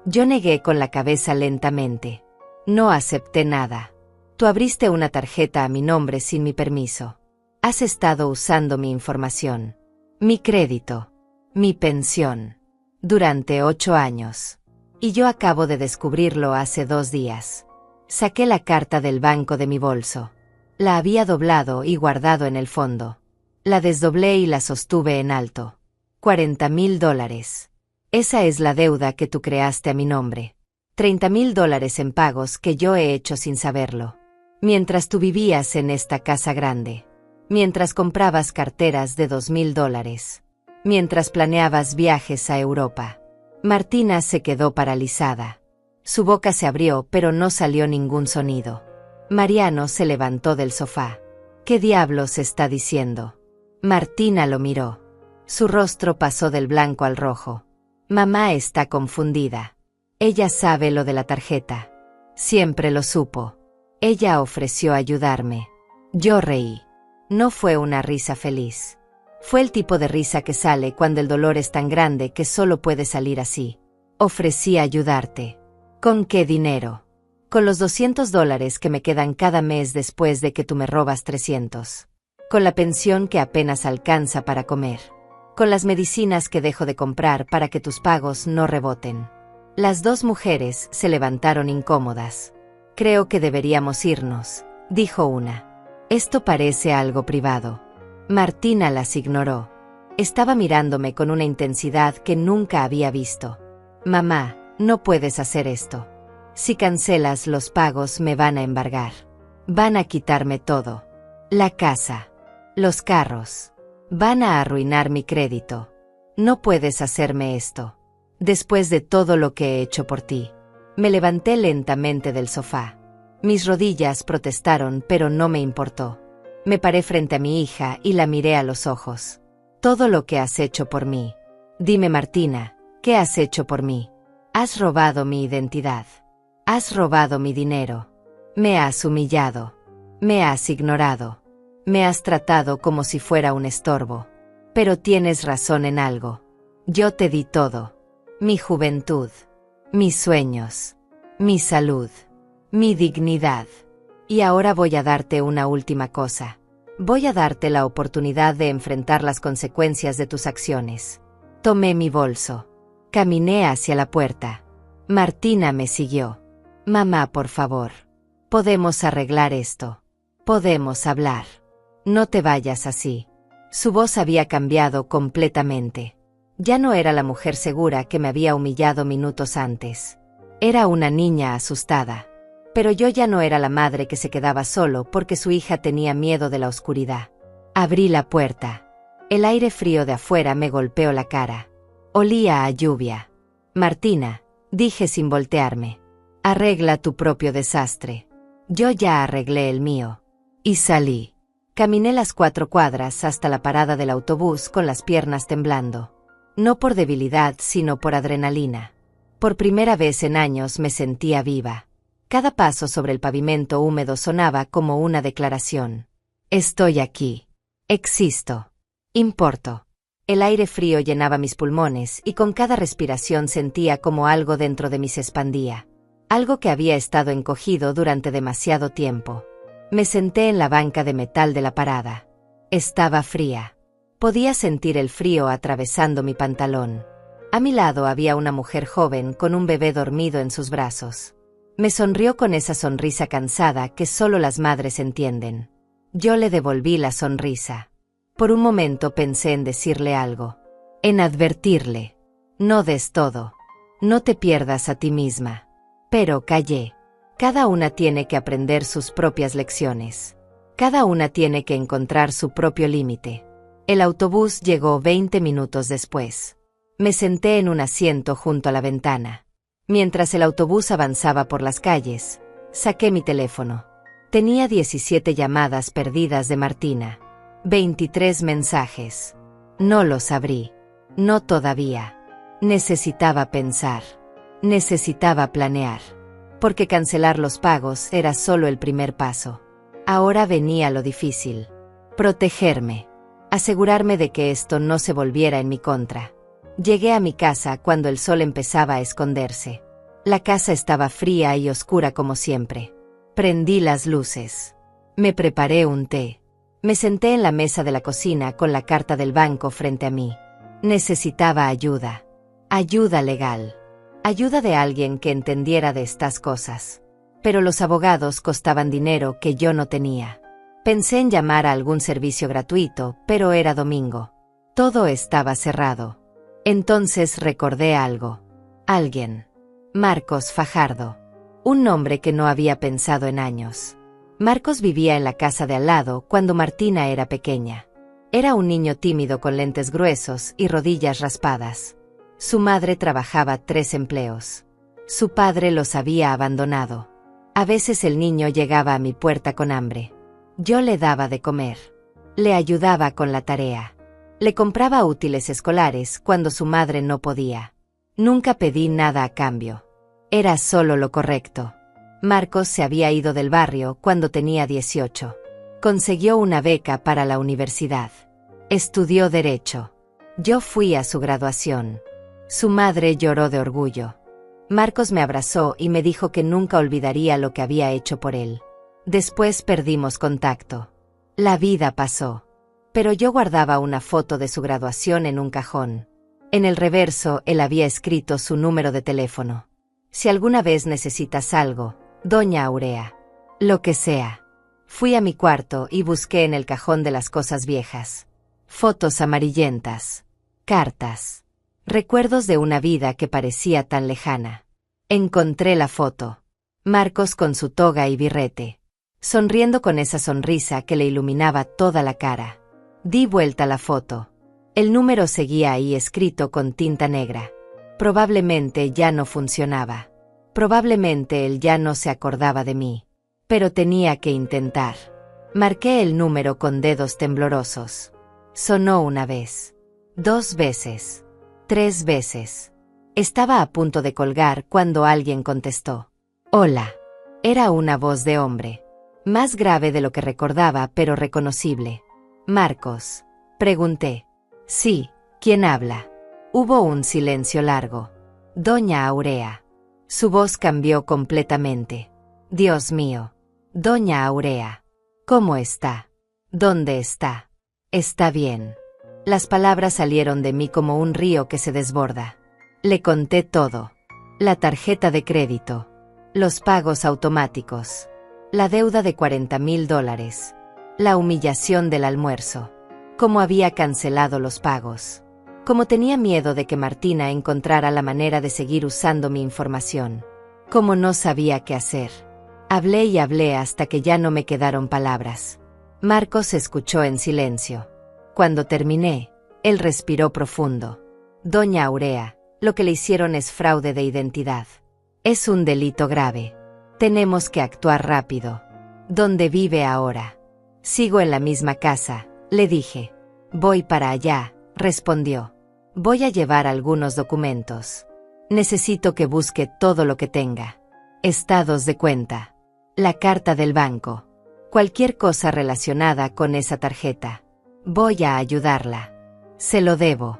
Yo negué con la cabeza lentamente. No acepté nada. Tú abriste una tarjeta a mi nombre sin mi permiso. Has estado usando mi información. Mi crédito. Mi pensión. Durante 8 años. Y yo acabo de descubrirlo hace 2 días. Saqué la carta del banco de mi bolso. La había doblado y guardado en el fondo. La desdoblé y la sostuve en alto. $40,000. Esa es la deuda que tú creaste a mi nombre. $30,000 en pagos que yo he hecho sin saberlo. Mientras tú vivías en esta casa grande. Mientras comprabas carteras de $2,000. Mientras planeabas viajes a Europa. Martina se quedó paralizada. Su boca se abrió pero no salió ningún sonido. Mariano se levantó del sofá. ¿Qué diablos está diciendo? Martina lo miró. Su rostro pasó del blanco al rojo. Mamá está confundida. Ella sabe lo de la tarjeta. Siempre lo supo. Ella ofreció ayudarme. Yo reí. No fue una risa feliz. Fue el tipo de risa que sale cuando el dolor es tan grande que solo puede salir así. Ofrecí ayudarte. ¿Con qué dinero? Con los $200 que me quedan cada mes después de que tú me robas 300. Con la pensión que apenas alcanza para comer. Con las medicinas que dejo de comprar para que tus pagos no reboten. Las dos mujeres se levantaron incómodas. Creo que deberíamos irnos, dijo una. Esto parece algo privado. Martina las ignoró. Estaba mirándome con una intensidad que nunca había visto. Mamá, no puedes hacer esto. Si cancelas los pagos me van a embargar. Van a quitarme todo. La casa. Los carros. Van a arruinar mi crédito. No puedes hacerme esto. Después de todo lo que he hecho por ti. Me levanté lentamente del sofá. Mis rodillas protestaron, pero no me importó. Me paré frente a mi hija y la miré a los ojos. Todo lo que has hecho por mí. Dime, Martina, ¿qué has hecho por mí? Has robado mi identidad. Has robado mi dinero. Me has humillado. Me has ignorado. Me has tratado como si fuera un estorbo. Pero tienes razón en algo. Yo te di todo. Mi juventud. Mis sueños. Mi salud. Mi dignidad. Y ahora voy a darte una última cosa. Voy a darte la oportunidad de enfrentar las consecuencias de tus acciones. Tomé mi bolso. Caminé hacia la puerta. Martina me siguió. Mamá, por favor. Podemos arreglar esto. Podemos hablar. No te vayas así. Su voz había cambiado completamente. Ya no era la mujer segura que me había humillado minutos antes. Era una niña asustada. Pero yo ya no era la madre que se quedaba solo porque su hija tenía miedo de la oscuridad. Abrí la puerta. El aire frío de afuera me golpeó la cara. Olía a lluvia. Martina, dije sin voltearme. Arregla tu propio desastre. Yo ya arreglé el mío. Y salí. Caminé las 4 cuadras hasta la parada del autobús con las piernas temblando. No por debilidad, sino por adrenalina. Por primera vez en años me sentía viva. Cada paso sobre el pavimento húmedo sonaba como una declaración. Estoy aquí. Existo. Importo. El aire frío llenaba mis pulmones y con cada respiración sentía como algo dentro de mí se expandía. Algo que había estado encogido durante demasiado tiempo. Me senté en la banca de metal de la parada. Estaba fría. Podía sentir el frío atravesando mi pantalón. A mi lado había una mujer joven con un bebé dormido en sus brazos. Me sonrió con esa sonrisa cansada que solo las madres entienden. Yo le devolví la sonrisa. Por un momento pensé en decirle algo. En advertirle. No des todo. No te pierdas a ti misma. Pero callé. Cada una tiene que aprender sus propias lecciones. Cada una tiene que encontrar su propio límite. El autobús llegó 20 minutos después. Me senté en un asiento junto a la ventana. Mientras el autobús avanzaba por las calles, saqué mi teléfono. Tenía 17 llamadas perdidas de Martina. 23 mensajes. No los abrí. No todavía. Necesitaba pensar. Necesitaba planear. Porque cancelar los pagos era solo el primer paso. Ahora venía lo difícil. Protegerme. Asegurarme de que esto no se volviera en mi contra. Llegué a mi casa cuando el sol empezaba a esconderse. La casa estaba fría y oscura como siempre. Prendí las luces. Me preparé un té. Me senté en la mesa de la cocina con la carta del banco frente a mí. Necesitaba ayuda. Ayuda legal. Ayuda de alguien que entendiera de estas cosas. Pero los abogados costaban dinero que yo no tenía. Pensé en llamar a algún servicio gratuito, pero era domingo. Todo estaba cerrado. Entonces recordé algo. Alguien. Marcos Fajardo. Un nombre que no había pensado en años. Marcos vivía en la casa de al lado cuando Martina era pequeña. Era un niño tímido con lentes gruesos y rodillas raspadas. Su madre trabajaba 3 empleos. Su padre los había abandonado. A veces el niño llegaba a mi puerta con hambre. Yo le daba de comer. Le ayudaba con la tarea. Le compraba útiles escolares cuando su madre no podía. Nunca pedí nada a cambio. Era solo lo correcto. Marcos se había ido del barrio cuando tenía 18. Consiguió una beca para la universidad. Estudió Derecho. Yo fui a su graduación. Su madre lloró de orgullo. Marcos me abrazó y me dijo que nunca olvidaría lo que había hecho por él. Después perdimos contacto. La vida pasó. Pero yo guardaba una foto de su graduación en un cajón. En el reverso él había escrito su número de teléfono. Si alguna vez necesitas algo, Doña Aurea. Lo que sea. Fui a mi cuarto y busqué en el cajón de las cosas viejas. Fotos amarillentas. Cartas. Recuerdos de una vida que parecía tan lejana. Encontré la foto. Marcos con su toga y birrete. Sonriendo con esa sonrisa que le iluminaba toda la cara. Di vuelta la foto. El número seguía ahí escrito con tinta negra. Probablemente ya no funcionaba. Probablemente él ya no se acordaba de mí. Pero tenía que intentar. Marqué el número con dedos temblorosos. Sonó una vez. 2 veces. 3 veces. Estaba a punto de colgar cuando alguien contestó. Hola. Era una voz de hombre. Más grave de lo que recordaba, pero reconocible. Marcos. Pregunté. Sí, ¿quién habla? Hubo un silencio largo. Doña Aurea. Su voz cambió completamente. Dios mío. Doña Aurea. ¿Cómo está? ¿Dónde está? Está bien. Las palabras salieron de mí como un río que se desborda. Le conté todo. La tarjeta de crédito. Los pagos automáticos. La deuda de $40,000. La humillación del almuerzo. Cómo había cancelado los pagos. Cómo tenía miedo de que Martina encontrara la manera de seguir usando mi información. Cómo no sabía qué hacer. Hablé y hablé hasta que ya no me quedaron palabras. Marcos escuchó en silencio. Cuando terminé, él respiró profundo. Doña Aurea, lo que le hicieron es fraude de identidad. Es un delito grave. Tenemos que actuar rápido. ¿Dónde vive ahora? Sigo en la misma casa, le dije. Voy para allá, respondió. Voy a llevar algunos documentos. Necesito que busque todo lo que tenga. Estados de cuenta. La carta del banco. Cualquier cosa relacionada con esa tarjeta. Voy a ayudarla. Se lo debo.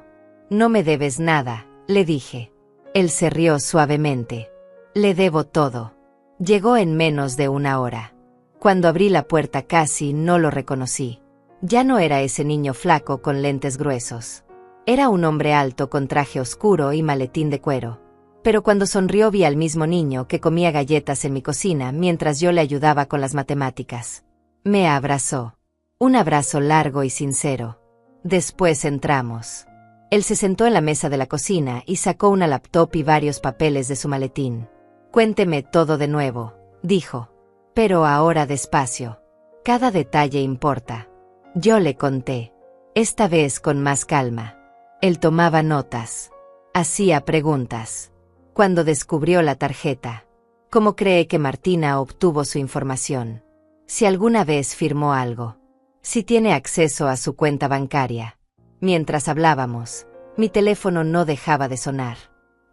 No me debes nada, le dije. Él se rió suavemente. Le debo todo. Llegó en menos de 1 hora. Cuando abrí la puerta casi no lo reconocí. Ya no era ese niño flaco con lentes gruesos. Era un hombre alto con traje oscuro y maletín de cuero. Pero cuando sonrió vi al mismo niño que comía galletas en mi cocina mientras yo le ayudaba con las matemáticas. Me abrazó. Un abrazo largo y sincero. Después entramos. Él se sentó en la mesa de la cocina y sacó una laptop y varios papeles de su maletín. Cuénteme todo de nuevo, dijo. Pero ahora despacio. Cada detalle importa. Yo le conté. Esta vez con más calma. Él tomaba notas. Hacía preguntas. Cuando descubrió la tarjeta. ¿Cómo cree que Martina obtuvo su información? Si alguna vez firmó algo. Si tiene acceso a su cuenta bancaria. Mientras hablábamos, mi teléfono no dejaba de sonar.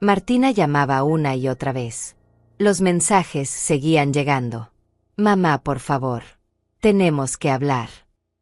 Martina llamaba una y otra vez. Los mensajes seguían llegando. Mamá, por favor. Tenemos que hablar.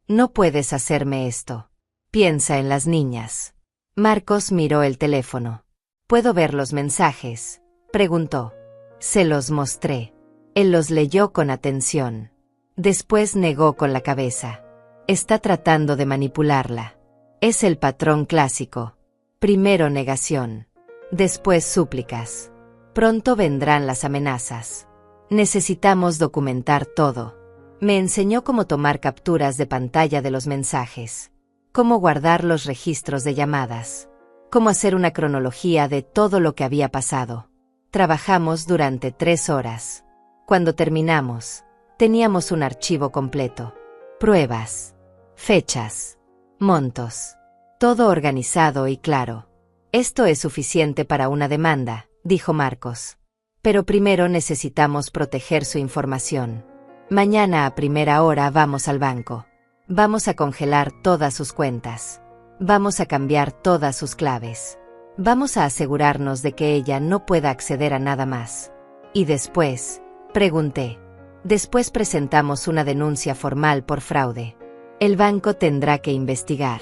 No puedes hacerme esto. Piensa en las niñas. Marcos miró el teléfono. ¿Puedo ver los mensajes?, preguntó. Se los mostré. Él los leyó con atención. Después negó con la cabeza. Está tratando de manipularla. Es el patrón clásico. Primero negación. Después súplicas. Pronto vendrán las amenazas. Necesitamos documentar todo. Me enseñó cómo tomar capturas de pantalla de los mensajes. Cómo guardar los registros de llamadas. Cómo hacer una cronología de todo lo que había pasado. Trabajamos durante 3 horas. Cuando terminamos, teníamos un archivo completo. Pruebas. Fechas. Montos. Todo organizado y claro. Esto es suficiente para una demanda, dijo Marcos. Pero primero necesitamos proteger su información. Mañana a primera hora vamos al banco. Vamos a congelar todas sus cuentas. Vamos a cambiar todas sus claves. Vamos a asegurarnos de que ella no pueda acceder a nada más. Y después, pregunté. Después presentamos una denuncia formal por fraude. El banco tendrá que investigar.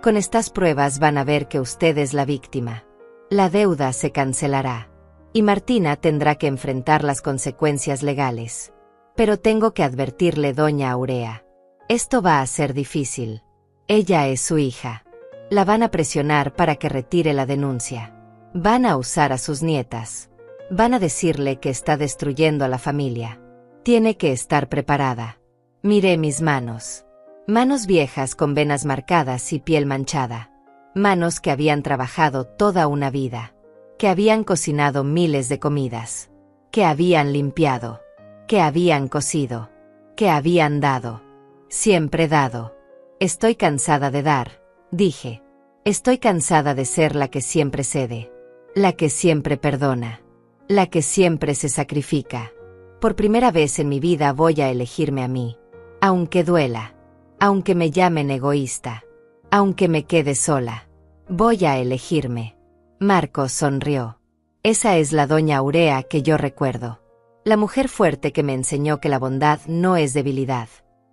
Con estas pruebas van a ver que usted es la víctima. La deuda se cancelará. Y Martina tendrá que enfrentar las consecuencias legales. Pero tengo que advertirle, doña Aurea. Esto va a ser difícil. Ella es su hija. La van a presionar para que retire la denuncia. Van a usar a sus nietas. Van a decirle que está destruyendo a la familia. Tiene que estar preparada. Miré mis manos. Manos viejas con venas marcadas y piel manchada. Manos que habían trabajado toda una vida. Que habían cocinado miles de comidas. Que habían limpiado. Que habían cosido. Que habían dado. Siempre dado. Estoy cansada de dar, dije. Estoy cansada de ser la que siempre cede. La que siempre perdona. La que siempre se sacrifica. Por primera vez en mi vida voy a elegirme a mí. Aunque duela. Aunque me llamen egoísta. Aunque me quede sola. Voy a elegirme. Marcos sonrió. Esa es la doña Aurea que yo recuerdo. La mujer fuerte que me enseñó que la bondad no es debilidad.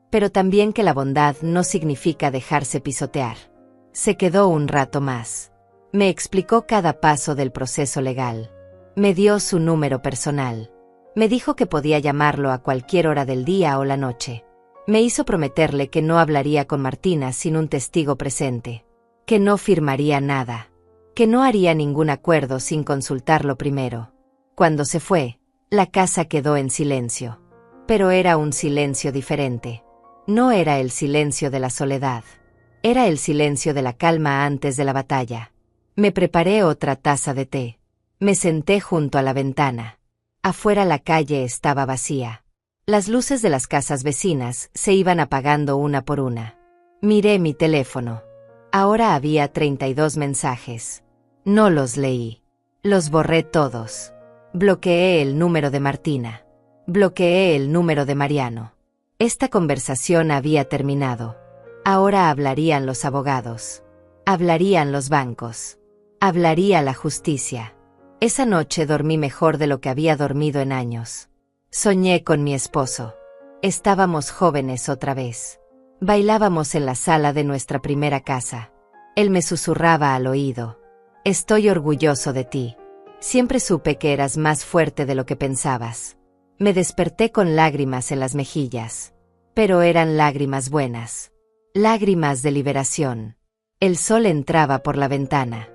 Pero también que la bondad no significa dejarse pisotear. Se quedó un rato más. Me explicó cada paso del proceso legal. Me dio su número personal. Me dijo que podía llamarlo a cualquier hora del día o la noche. Me hizo prometerle que no hablaría con Martina sin un testigo presente. Que no firmaría nada. Que no haría ningún acuerdo sin consultarlo primero. Cuando se fue, la casa quedó en silencio. Pero era un silencio diferente. No era el silencio de la soledad. Era el silencio de la calma antes de la batalla. Me preparé otra taza de té. Me senté junto a la ventana. Afuera la calle estaba vacía. Las luces de las casas vecinas se iban apagando una por una. Miré mi teléfono. Ahora había 32 mensajes. No los leí. Los borré todos. Bloqueé el número de Martina. Bloqueé el número de Mariano. Esta conversación había terminado. Ahora hablarían los abogados. Hablarían los bancos. Hablaría la justicia. Esa noche dormí mejor de lo que había dormido en años. Soñé con mi esposo. Estábamos jóvenes otra vez. Bailábamos en la sala de nuestra primera casa. Él me susurraba al oído. Estoy orgulloso de ti. Siempre supe que eras más fuerte de lo que pensabas. Me desperté con lágrimas en las mejillas. Pero eran lágrimas buenas. Lágrimas de liberación. El sol entraba por la ventana.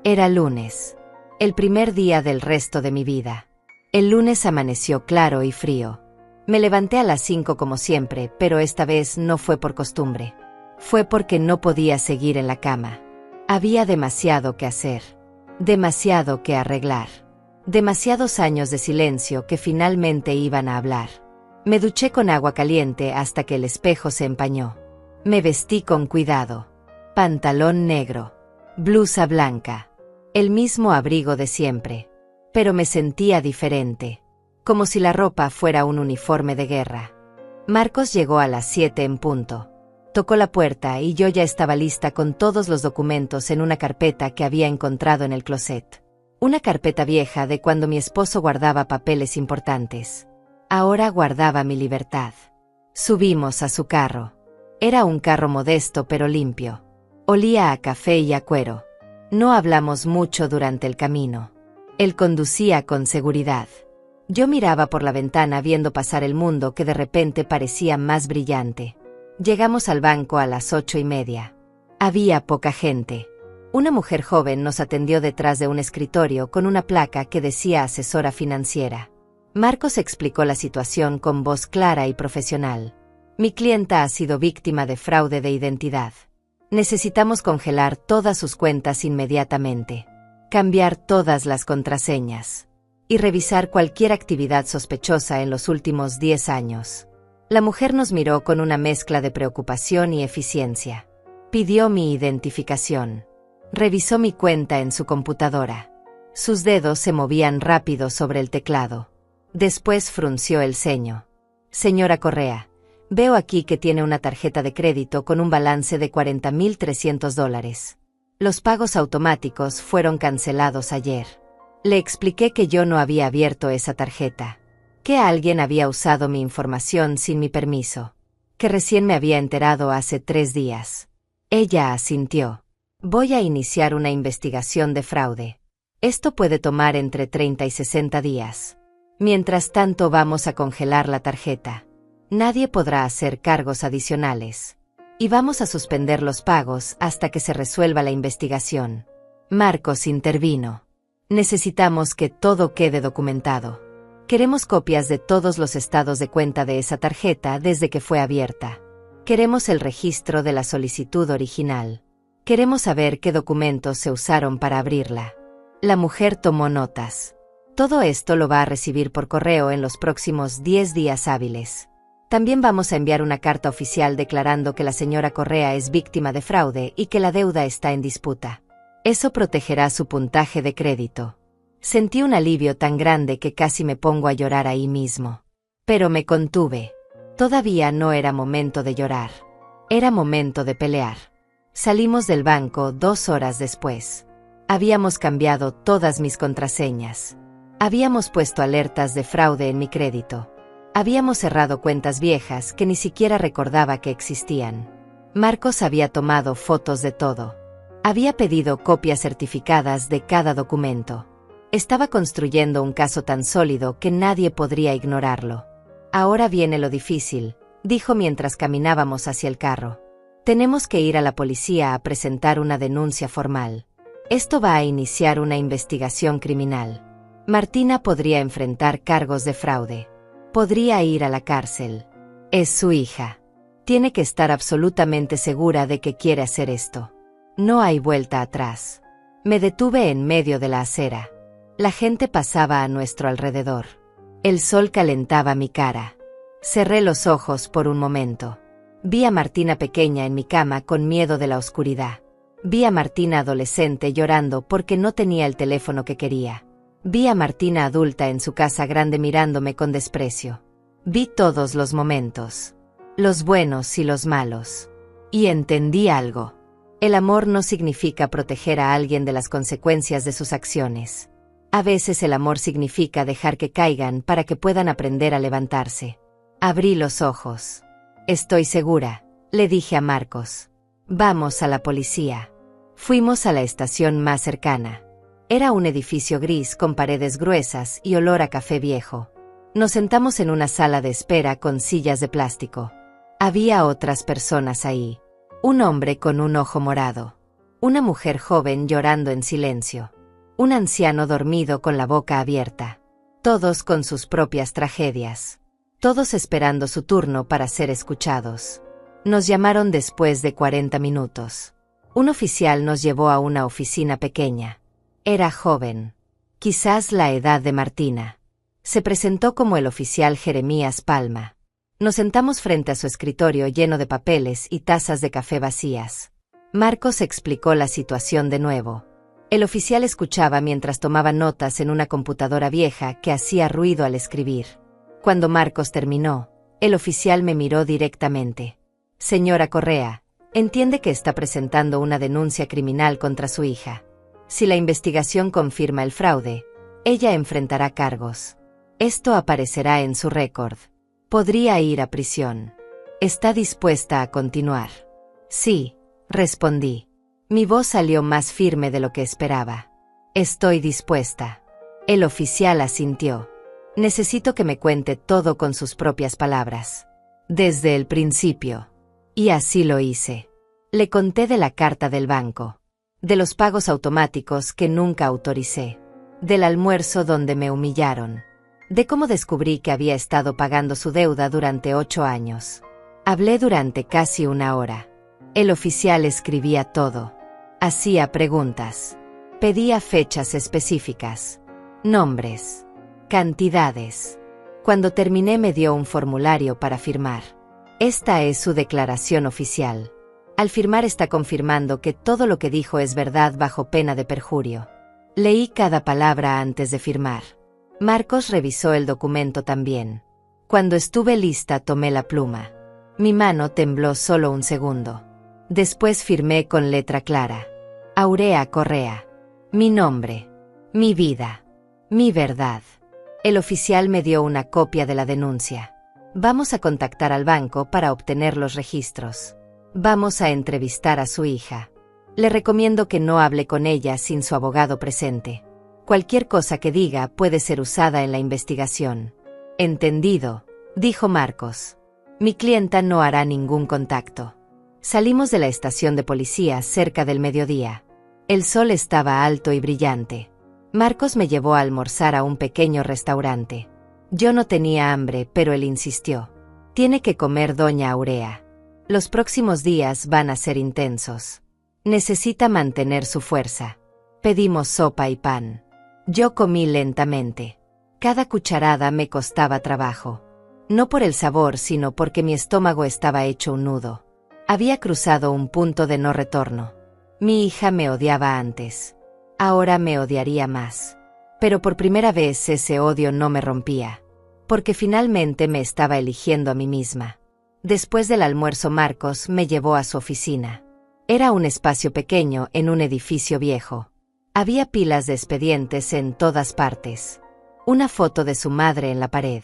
Era lunes. El primer día del resto de mi vida. El lunes amaneció claro y frío. Me levanté a las 5 como siempre, pero esta vez no fue por costumbre. Fue porque no podía seguir en la cama. Había demasiado que hacer. Demasiado que arreglar. Demasiados años de silencio que finalmente iban a hablar. Me duché con agua caliente hasta que el espejo se empañó. Me vestí con cuidado. Pantalón negro. Blusa blanca. El mismo abrigo de siempre. Pero me sentía diferente. Como si la ropa fuera un uniforme de guerra. Marcos llegó a las 7 en punto. Tocó la puerta y yo ya estaba lista con todos los documentos en una carpeta que había encontrado en el closet. Una carpeta vieja de cuando mi esposo guardaba papeles importantes. Ahora guardaba mi libertad. Subimos a su carro. Era un carro modesto pero limpio. Olía a café y a cuero. No hablamos mucho durante el camino. Él conducía con seguridad. Yo miraba por la ventana viendo pasar el mundo que de repente parecía más brillante. Llegamos al banco a las 8:30. Había poca gente. Una mujer joven nos atendió detrás de un escritorio con una placa que decía asesora financiera. Marcos explicó la situación con voz clara y profesional. Mi clienta ha sido víctima de fraude de identidad. Necesitamos congelar todas sus cuentas inmediatamente. Cambiar todas las contraseñas. Y revisar cualquier actividad sospechosa en los últimos 10 años. La mujer nos miró con una mezcla de preocupación y eficiencia. Pidió mi identificación. Revisó mi cuenta en su computadora. Sus dedos se movían rápido sobre el teclado. Después frunció el ceño. Señora Correa, Veo aquí que tiene una tarjeta de crédito con un balance de $40,300. Los pagos automáticos fueron cancelados ayer. Le expliqué que yo no había abierto esa tarjeta, que alguien había usado mi información sin mi permiso, que recién me había enterado hace 3 días. Ella asintió. Voy a iniciar una investigación de fraude. Esto puede tomar entre 30 y 60 días. Mientras tanto vamos a congelar la tarjeta. Nadie podrá hacer cargos adicionales. Y vamos a suspender los pagos hasta que se resuelva la investigación. Marcos intervino. Necesitamos que todo quede documentado. Queremos copias de todos los estados de cuenta de esa tarjeta desde que fue abierta. Queremos el registro de la solicitud original. Queremos saber qué documentos se usaron para abrirla. La mujer tomó notas. Todo esto lo va a recibir por correo en los próximos 10 días hábiles. También vamos a enviar una carta oficial declarando que la señora Correa es víctima de fraude y que la deuda está en disputa. Eso protegerá su puntaje de crédito. Sentí un alivio tan grande que casi me pongo a llorar ahí mismo. Pero me contuve. Todavía no era momento de llorar. Era momento de pelear. Salimos del banco 2 horas después. Habíamos cambiado todas mis contraseñas. Habíamos puesto alertas de fraude en mi crédito. Habíamos cerrado cuentas viejas que ni siquiera recordaba que existían. Marcos había tomado fotos de todo. Había pedido copias certificadas de cada documento. Estaba construyendo un caso tan sólido que nadie podría ignorarlo. Ahora viene lo difícil, dijo mientras caminábamos hacia el carro. Tenemos que ir a la policía a presentar una denuncia formal. Esto va a iniciar una investigación criminal. Martina podría enfrentar cargos de fraude. Podría ir a la cárcel. Es su hija. Tiene que estar absolutamente segura de que quiere hacer esto. No hay vuelta atrás. Me detuve en medio de la acera. La gente pasaba a nuestro alrededor. El sol calentaba mi cara. Cerré los ojos por un momento. Vi a Martina pequeña en mi cama con miedo de la oscuridad. Vi a Martina adolescente llorando porque no tenía el teléfono que quería. Vi a Martina adulta en su casa grande mirándome con desprecio. Vi todos los momentos, los buenos y los malos. Y entendí algo. El amor no significa proteger a alguien de las consecuencias de sus acciones. A veces el amor significa dejar que caigan para que puedan aprender a levantarse. Abrí los ojos. Estoy segura, le dije a Marcos. Vamos a la policía. Fuimos a la estación más cercana. Era un edificio gris con paredes gruesas y olor a café viejo. Nos sentamos en una sala de espera con sillas de plástico. Había otras personas ahí. Un hombre con un ojo morado. Una mujer joven llorando en silencio. Un anciano dormido con la boca abierta. Todos con sus propias tragedias. Todos esperando su turno para ser escuchados. Nos llamaron después de 40 minutos. Un oficial nos llevó a una oficina pequeña. Era joven. Quizás la edad de Martina. Se presentó como el oficial Jeremías Palma. Nos sentamos frente a su escritorio lleno de papeles y tazas de café vacías. Marcos explicó la situación de nuevo. El oficial escuchaba mientras tomaba notas en una computadora vieja que hacía ruido al escribir. Cuando Marcos terminó, el oficial me miró directamente. Señora Correa, entiende que está presentando una denuncia criminal contra su hija. Si la investigación confirma el fraude, ella enfrentará cargos. Esto aparecerá en su récord. Podría ir a prisión. ¿Está dispuesta a continuar? Sí, respondí. Mi voz salió más firme de lo que esperaba. Estoy dispuesta. El oficial asintió. Necesito que me cuente todo con sus propias palabras. Desde el principio. Y así lo hice. Le conté de la carta del banco. De los pagos automáticos que nunca autoricé. Del almuerzo donde me humillaron. De cómo descubrí que había estado pagando su deuda durante 8 años. Hablé durante casi 1 hora. El oficial escribía todo. Hacía preguntas. Pedía fechas específicas. Nombres. Cantidades. Cuando terminé me dio un formulario para firmar. Esta es su declaración oficial. Al firmar está confirmando que todo lo que dijo es verdad bajo pena de perjurio. Leí cada palabra antes de firmar. Marcos revisó el documento también. Cuando estuve lista tomé la pluma. Mi mano tembló solo un segundo. Después firmé con letra clara. Aurea Correa. Mi nombre. Mi vida. Mi verdad. El oficial me dio una copia de la denuncia. Vamos a contactar al banco para obtener los registros. Vamos a entrevistar a su hija. Le recomiendo que no hable con ella sin su abogado presente. Cualquier cosa que diga puede ser usada en la investigación. Entendido, dijo Marcos. Mi clienta no hará ningún contacto. Salimos de la estación de policía cerca del mediodía. El sol estaba alto y brillante. Marcos me llevó a almorzar a un pequeño restaurante. Yo no tenía hambre, pero él insistió. Tiene que comer, doña Aurea. Los próximos días van a ser intensos. Necesita mantener su fuerza. Pedimos sopa y pan. Yo comí lentamente. Cada cucharada me costaba trabajo. No por el sabor, sino porque mi estómago estaba hecho un nudo. Había cruzado un punto de no retorno. Mi hija me odiaba antes. Ahora me odiaría más. Pero por primera vez ese odio no me rompía. Porque finalmente me estaba eligiendo a mí misma. Después del almuerzo, Marcos me llevó a su oficina. Era un espacio pequeño en un edificio viejo. Había pilas de expedientes en todas partes. Una foto de su madre en la pared.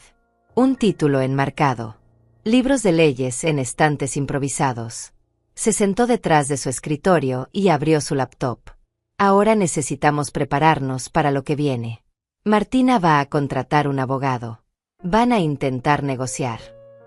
Un título enmarcado. Libros de leyes en estantes improvisados. Se sentó detrás de su escritorio y abrió su laptop. Ahora necesitamos prepararnos para lo que viene. Martina va a contratar un abogado. Van a intentar negociar.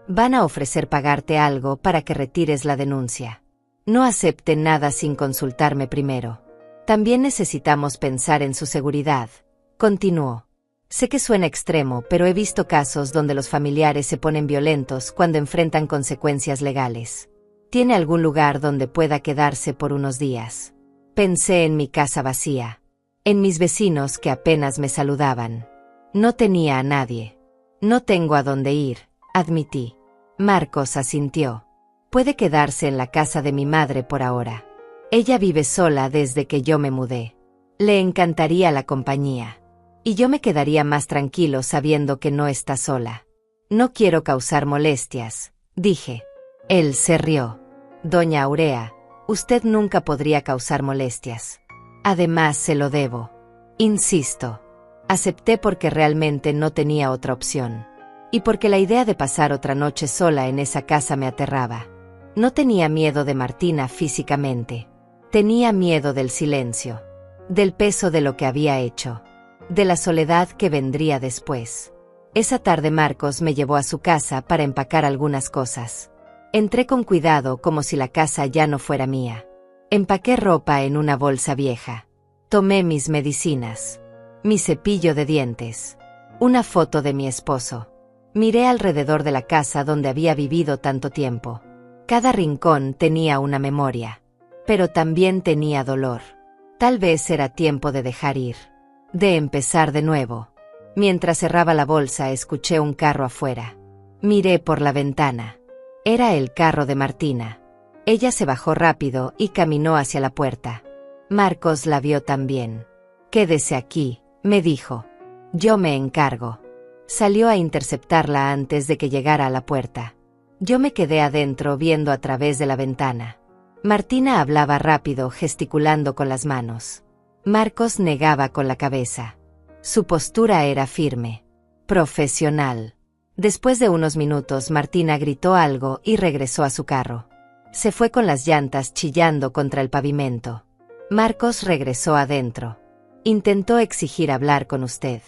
Van a ofrecer pagarte algo para que retires la denuncia. No acepte nada sin consultarme primero. También necesitamos pensar en su seguridad, continuó. Sé que suena extremo, pero he visto casos donde los familiares se ponen violentos cuando enfrentan consecuencias legales. ¿Tiene algún lugar donde pueda quedarse por unos días? Pensé en mi casa vacía. En mis vecinos que apenas me saludaban. No tenía a nadie. No tengo a dónde ir, admití. Marcos asintió. Puede quedarse en la casa de mi madre por ahora. Ella vive sola desde que yo me mudé. Le encantaría la compañía. Y yo me quedaría más tranquilo sabiendo que no está sola. No quiero causar molestias, dije. Él se rió. Doña Aurea, usted nunca podría causar molestias. Además, se lo debo. Insisto. Acepté porque realmente no tenía otra opción. Y porque la idea de pasar otra noche sola en esa casa me aterraba. No tenía miedo de Martina físicamente. Tenía miedo del silencio. Del peso de lo que había hecho. De la soledad que vendría después. Esa tarde Marcos me llevó a su casa para empacar algunas cosas. Entré con cuidado como si la casa ya no fuera mía. Empaqué ropa en una bolsa vieja. Tomé mis medicinas. Mi cepillo de dientes. Una foto de mi esposo. Miré alrededor de la casa donde había vivido tanto tiempo. Cada rincón tenía una memoria. Pero también tenía dolor. Tal vez era tiempo de dejar ir. De empezar de nuevo. Mientras cerraba la bolsa escuché un carro afuera. Miré por la ventana. Era el carro de Martina. Ella se bajó rápido y caminó hacia la puerta. Marcos la vio también. Quédese aquí, me dijo. Yo me encargo. Salió a interceptarla antes de que llegara a la puerta. Yo me quedé adentro viendo a través de la ventana. Martina hablaba rápido, gesticulando con las manos. Marcos negaba con la cabeza. Su postura era firme. Profesional. Después de unos minutos Martina gritó algo y regresó a su carro. Se fue con las llantas chillando contra el pavimento. Marcos regresó adentro. Intentó exigir hablar con usted.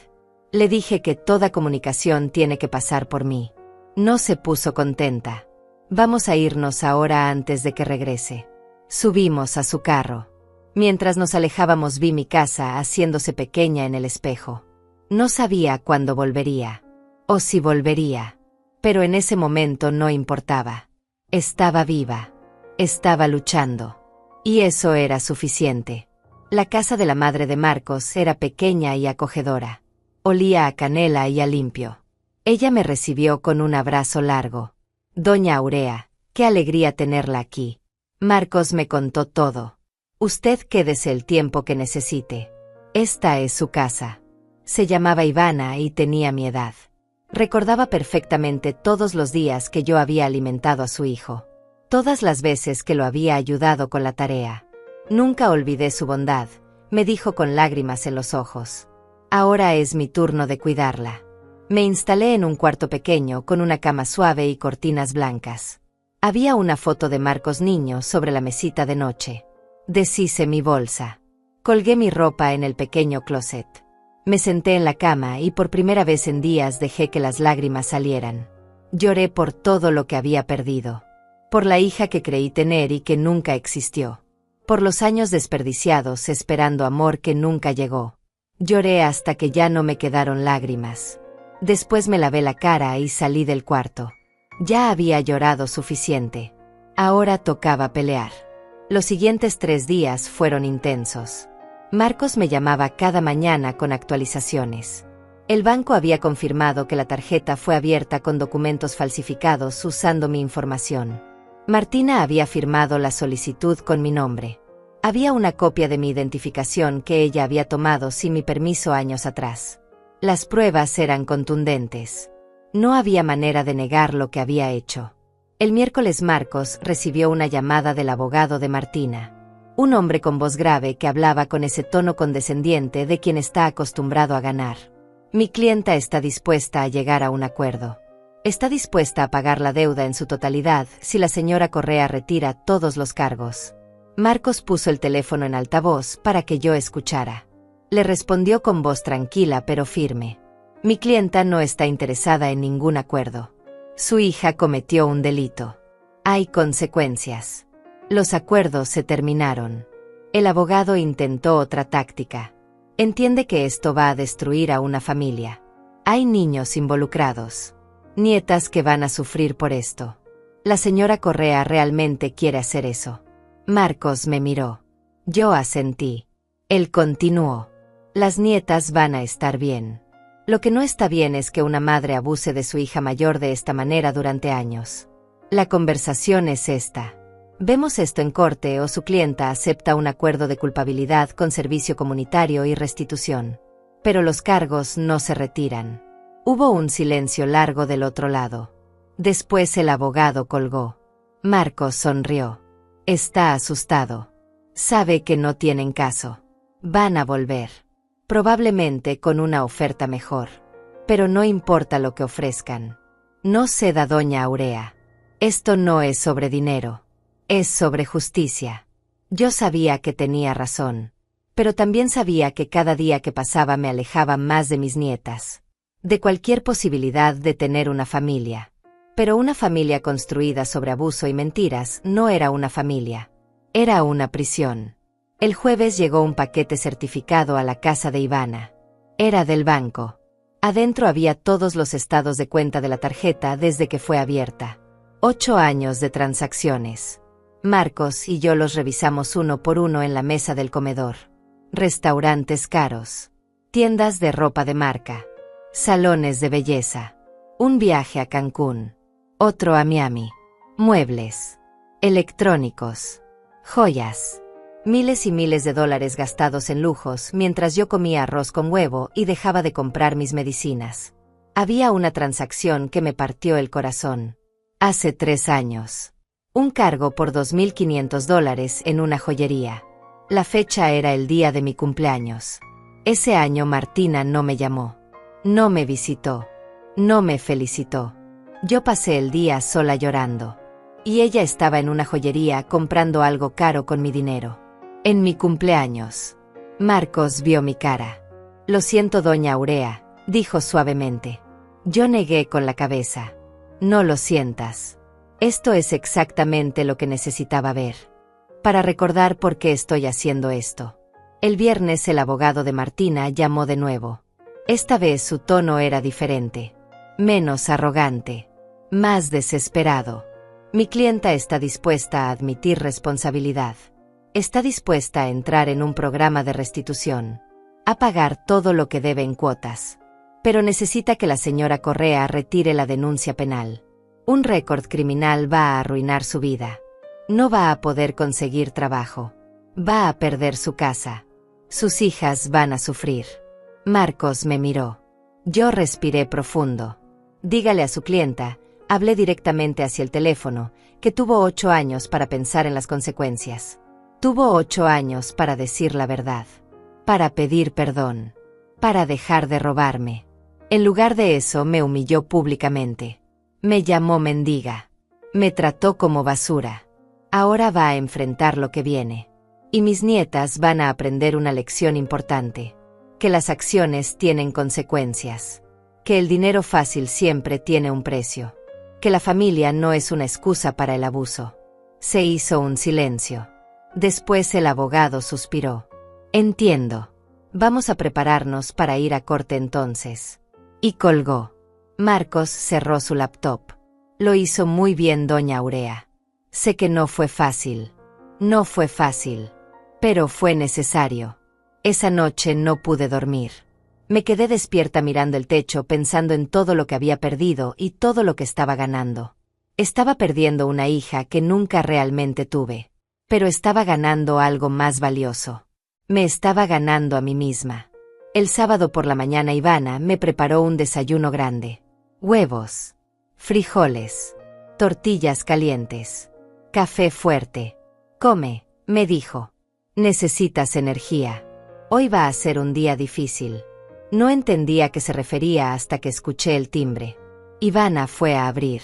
Le dije que toda comunicación tiene que pasar por mí. No se puso contenta. Vamos a irnos ahora antes de que regrese. Subimos a su carro. Mientras nos alejábamos vi mi casa haciéndose pequeña en el espejo. No sabía cuándo volvería. O si volvería. Pero en ese momento no importaba. Estaba viva. Estaba luchando. Y eso era suficiente. La casa de la madre de Marcos era pequeña y acogedora. Olía a canela y a limpio. Ella me recibió con un abrazo largo. Doña Aurea, qué alegría tenerla aquí. Marcos me contó todo. Usted quédese el tiempo que necesite. Esta es su casa. Se llamaba Ivana y tenía mi edad. Recordaba perfectamente todos los días que yo había alimentado a su hijo. Todas las veces que lo había ayudado con la tarea. Nunca olvidé su bondad, me dijo con lágrimas en los ojos. Ahora es mi turno de cuidarla. Me instalé en un cuarto pequeño con una cama suave y cortinas blancas. Había una foto de Marcos niño sobre la mesita de noche. Deshice mi bolsa. Colgué mi ropa en el pequeño closet. Me senté en la cama y por primera vez en días dejé que las lágrimas salieran. Lloré por todo lo que había perdido. Por la hija que creí tener y que nunca existió. Por los años desperdiciados esperando amor que nunca llegó. Lloré hasta que ya no me quedaron lágrimas. Después me lavé la cara y salí del cuarto. Ya había llorado suficiente. Ahora tocaba pelear. Los siguientes 3 días fueron intensos. Marcos me llamaba cada mañana con actualizaciones. El banco había confirmado que la tarjeta fue abierta con documentos falsificados usando mi información. Martina había firmado la solicitud con mi nombre. Había una copia de mi identificación que ella había tomado sin mi permiso años atrás. Las pruebas eran contundentes. No había manera de negar lo que había hecho. El miércoles Marcos recibió una llamada del abogado de Martina. Un hombre con voz grave que hablaba con ese tono condescendiente de quien está acostumbrado a ganar. Mi clienta está dispuesta a llegar a un acuerdo. Está dispuesta a pagar la deuda en su totalidad si la señora Correa retira todos los cargos. Marcos puso el teléfono en altavoz para que yo escuchara. Le respondió con voz tranquila pero firme. Mi clienta no está interesada en ningún acuerdo. Su hija cometió un delito. Hay consecuencias. Los acuerdos se terminaron. El abogado intentó otra táctica. Entiende que esto va a destruir a una familia. Hay niños involucrados. Nietas que van a sufrir por esto. La señora Correa realmente quiere hacer eso. Marcos me miró. Yo asentí. Él continuó. Las nietas van a estar bien. Lo que no está bien es que una madre abuse de su hija mayor de esta manera durante años. La conversación es esta. Vemos esto en corte o su clienta acepta un acuerdo de culpabilidad con servicio comunitario y restitución. Pero los cargos no se retiran. Hubo un silencio largo del otro lado. Después el abogado colgó. Marcos sonrió. Está asustado. Sabe que no tienen caso. Van a volver. Probablemente con una oferta mejor. Pero no importa lo que ofrezcan. No ceda, doña Aurea. Esto no es sobre dinero. Es sobre justicia. Yo sabía que tenía razón. Pero también sabía que cada día que pasaba me alejaba más de mis nietas. De cualquier posibilidad de tener una familia. Pero una familia construida sobre abuso y mentiras no era una familia. Era una prisión. El jueves llegó un paquete certificado a la casa de Ivana. Era del banco. Adentro había todos los estados de cuenta de la tarjeta desde que fue abierta. 8 años de transacciones. Marcos y yo los revisamos uno por uno en la mesa del comedor. Restaurantes caros. Tiendas de ropa de marca. Salones de belleza. Un viaje a Cancún. Otro a Miami. Muebles. Electrónicos. Joyas. Miles y miles de dólares gastados en lujos mientras yo comía arroz con huevo y dejaba de comprar mis medicinas. Había una transacción que me partió el corazón. Hace 3 años. Un cargo por $2,500 en una joyería. La fecha era el día de mi cumpleaños. Ese año Martina no me llamó. No me visitó. No me felicitó. Yo pasé el día sola llorando. Y ella estaba en una joyería comprando algo caro con mi dinero. En mi cumpleaños. Marcos vio mi cara. Lo siento, doña Aurea, dijo suavemente. Yo negué con la cabeza. No lo sientas. Esto es exactamente lo que necesitaba ver. Para recordar por qué estoy haciendo esto. El viernes el abogado de Martina llamó de nuevo. Esta vez su tono era diferente. Menos arrogante. Más desesperado. Mi clienta está dispuesta a admitir responsabilidad. Está dispuesta a entrar en un programa de restitución. A pagar todo lo que debe en cuotas. Pero necesita que la señora Correa retire la denuncia penal. Un récord criminal va a arruinar su vida. No va a poder conseguir trabajo. Va a perder su casa. Sus hijas van a sufrir. Marcos me miró. Yo respiré profundo. Dígale a su clienta, hablé directamente hacia el teléfono, que tuvo 8 años para pensar en las consecuencias. Tuvo 8 años para decir la verdad, para pedir perdón, para dejar de robarme. En lugar de eso me humilló públicamente. Me llamó mendiga. Me trató como basura. Ahora va a enfrentar lo que viene. Y mis nietas van a aprender una lección importante. Que las acciones tienen consecuencias. Que el dinero fácil siempre tiene un precio. Que la familia no es una excusa para el abuso. Se hizo un silencio. Después el abogado suspiró. Entiendo. Vamos a prepararnos para ir a corte entonces. Y colgó. Marcos cerró su laptop. Lo hizo muy bien, doña Aurea. Sé que no fue fácil. No fue fácil. Pero fue necesario. Esa noche no pude dormir. Me quedé despierta mirando el techo pensando en todo lo que había perdido y todo lo que estaba ganando. Estaba perdiendo una hija que nunca realmente tuve. Pero estaba ganando algo más valioso. Me estaba ganando a mí misma. El sábado por la mañana Ivana me preparó un desayuno grande. Huevos, frijoles, tortillas calientes, café fuerte. Come, me dijo. Necesitas energía. Hoy va a ser un día difícil. No entendía a qué se refería hasta que escuché el timbre. Ivana fue a abrir.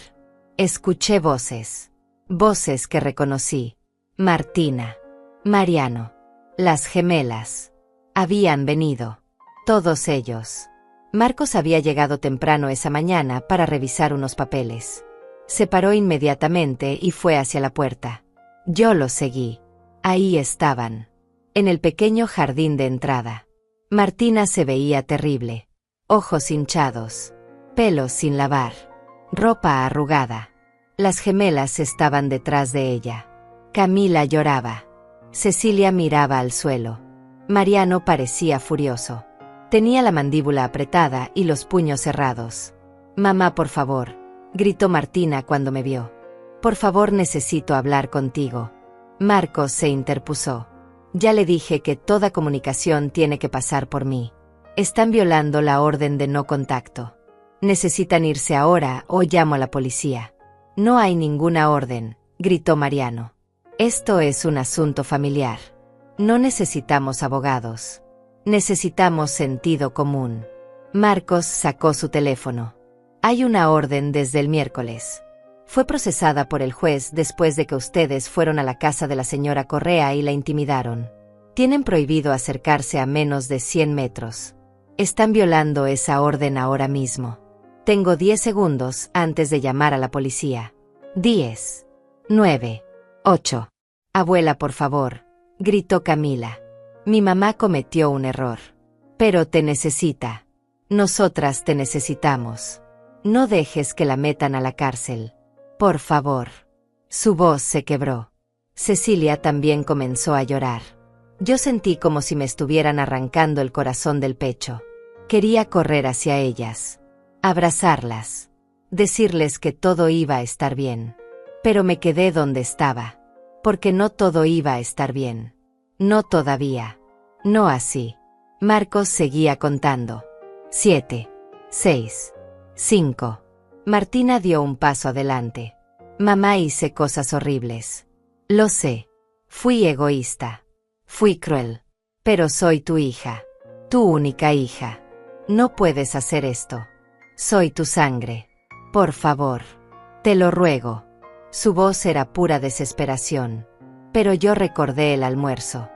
Escuché voces. Voces que reconocí. Martina. Mariano. Las gemelas. Habían venido. Todos ellos. Marcos había llegado temprano esa mañana para revisar unos papeles. Se paró inmediatamente y fue hacia la puerta. Yo lo seguí. Ahí estaban. En el pequeño jardín de entrada. Martina se veía terrible. Ojos hinchados. Pelo sin lavar. Ropa arrugada. Las gemelas estaban detrás de ella. Camila lloraba. Cecilia miraba al suelo. Mariano parecía furioso. Tenía la mandíbula apretada y los puños cerrados. Mamá, por favor, gritó Martina cuando me vio. Por favor, necesito hablar contigo. Marcos se interpuso. Ya le dije que toda comunicación tiene que pasar por mí. Están violando la orden de no contacto. Necesitan irse ahora o llamo a la policía. No hay ninguna orden, gritó Mariano. Esto es un asunto familiar. No necesitamos abogados. Necesitamos sentido común. Marcos sacó su teléfono. Hay una orden desde el miércoles. Fue procesada por el juez después de que ustedes fueron a la casa de la señora Correa y la intimidaron. Tienen prohibido acercarse a menos de 100 metros. Están violando esa orden ahora mismo. Tengo 10 segundos antes de llamar a la policía. 10, 9, 8. Abuela, por favor, gritó Camila. Mi mamá cometió un error. Pero te necesita. Nosotras te necesitamos. No dejes que la metan a la cárcel. Por favor. Su voz se quebró. Cecilia también comenzó a llorar. Yo sentí como si me estuvieran arrancando el corazón del pecho. Quería correr hacia ellas. Abrazarlas. Decirles que todo iba a estar bien. Pero me quedé donde estaba. Porque no todo iba a estar bien. No todavía. No así. Marcos seguía contando. 7, 6, 5. Martina dio un paso adelante. Mamá, hice cosas horribles. Lo sé. Fui egoísta. Fui cruel. Pero soy tu hija. Tu única hija. No puedes hacer esto. Soy tu sangre. Por favor. Te lo ruego. Su voz era pura desesperación. Pero yo recordé el almuerzo.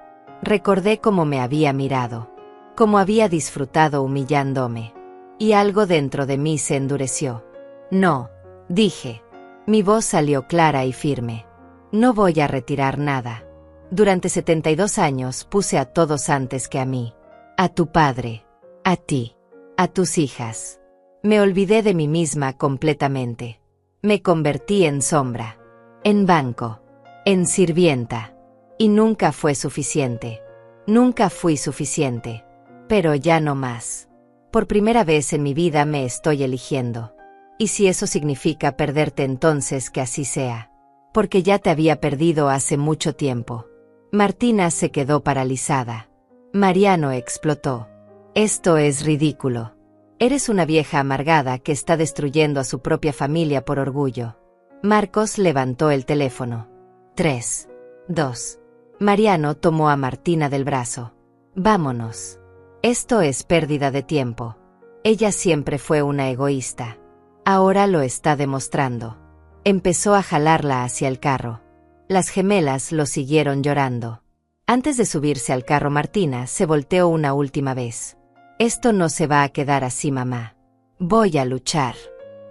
Recordé cómo me había mirado. Cómo había disfrutado humillándome. Y algo dentro de mí se endureció. No, dije. Mi voz salió clara y firme. No voy a retirar nada. Durante 72 años puse a todos antes que a mí. A tu padre. A ti. A tus hijas. Me olvidé de mí misma completamente. Me convertí en sombra. En banco. En sirvienta. Y nunca fue suficiente. Nunca fui suficiente. Pero ya no más. Por primera vez en mi vida me estoy eligiendo. Y si eso significa perderte, entonces que así sea. Porque ya te había perdido hace mucho tiempo. Martina se quedó paralizada. Mariano explotó. Esto es ridículo. Eres una vieja amargada que está destruyendo a su propia familia por orgullo. Marcos levantó el teléfono. 3, 2. Mariano tomó a Martina del brazo. Vámonos. Esto es pérdida de tiempo. Ella siempre fue una egoísta. Ahora lo está demostrando. Empezó a jalarla hacia el carro. Las gemelas lo siguieron llorando. Antes de subirse al carro, Martina se volteó una última vez. Esto no se va a quedar así, mamá. Voy a luchar.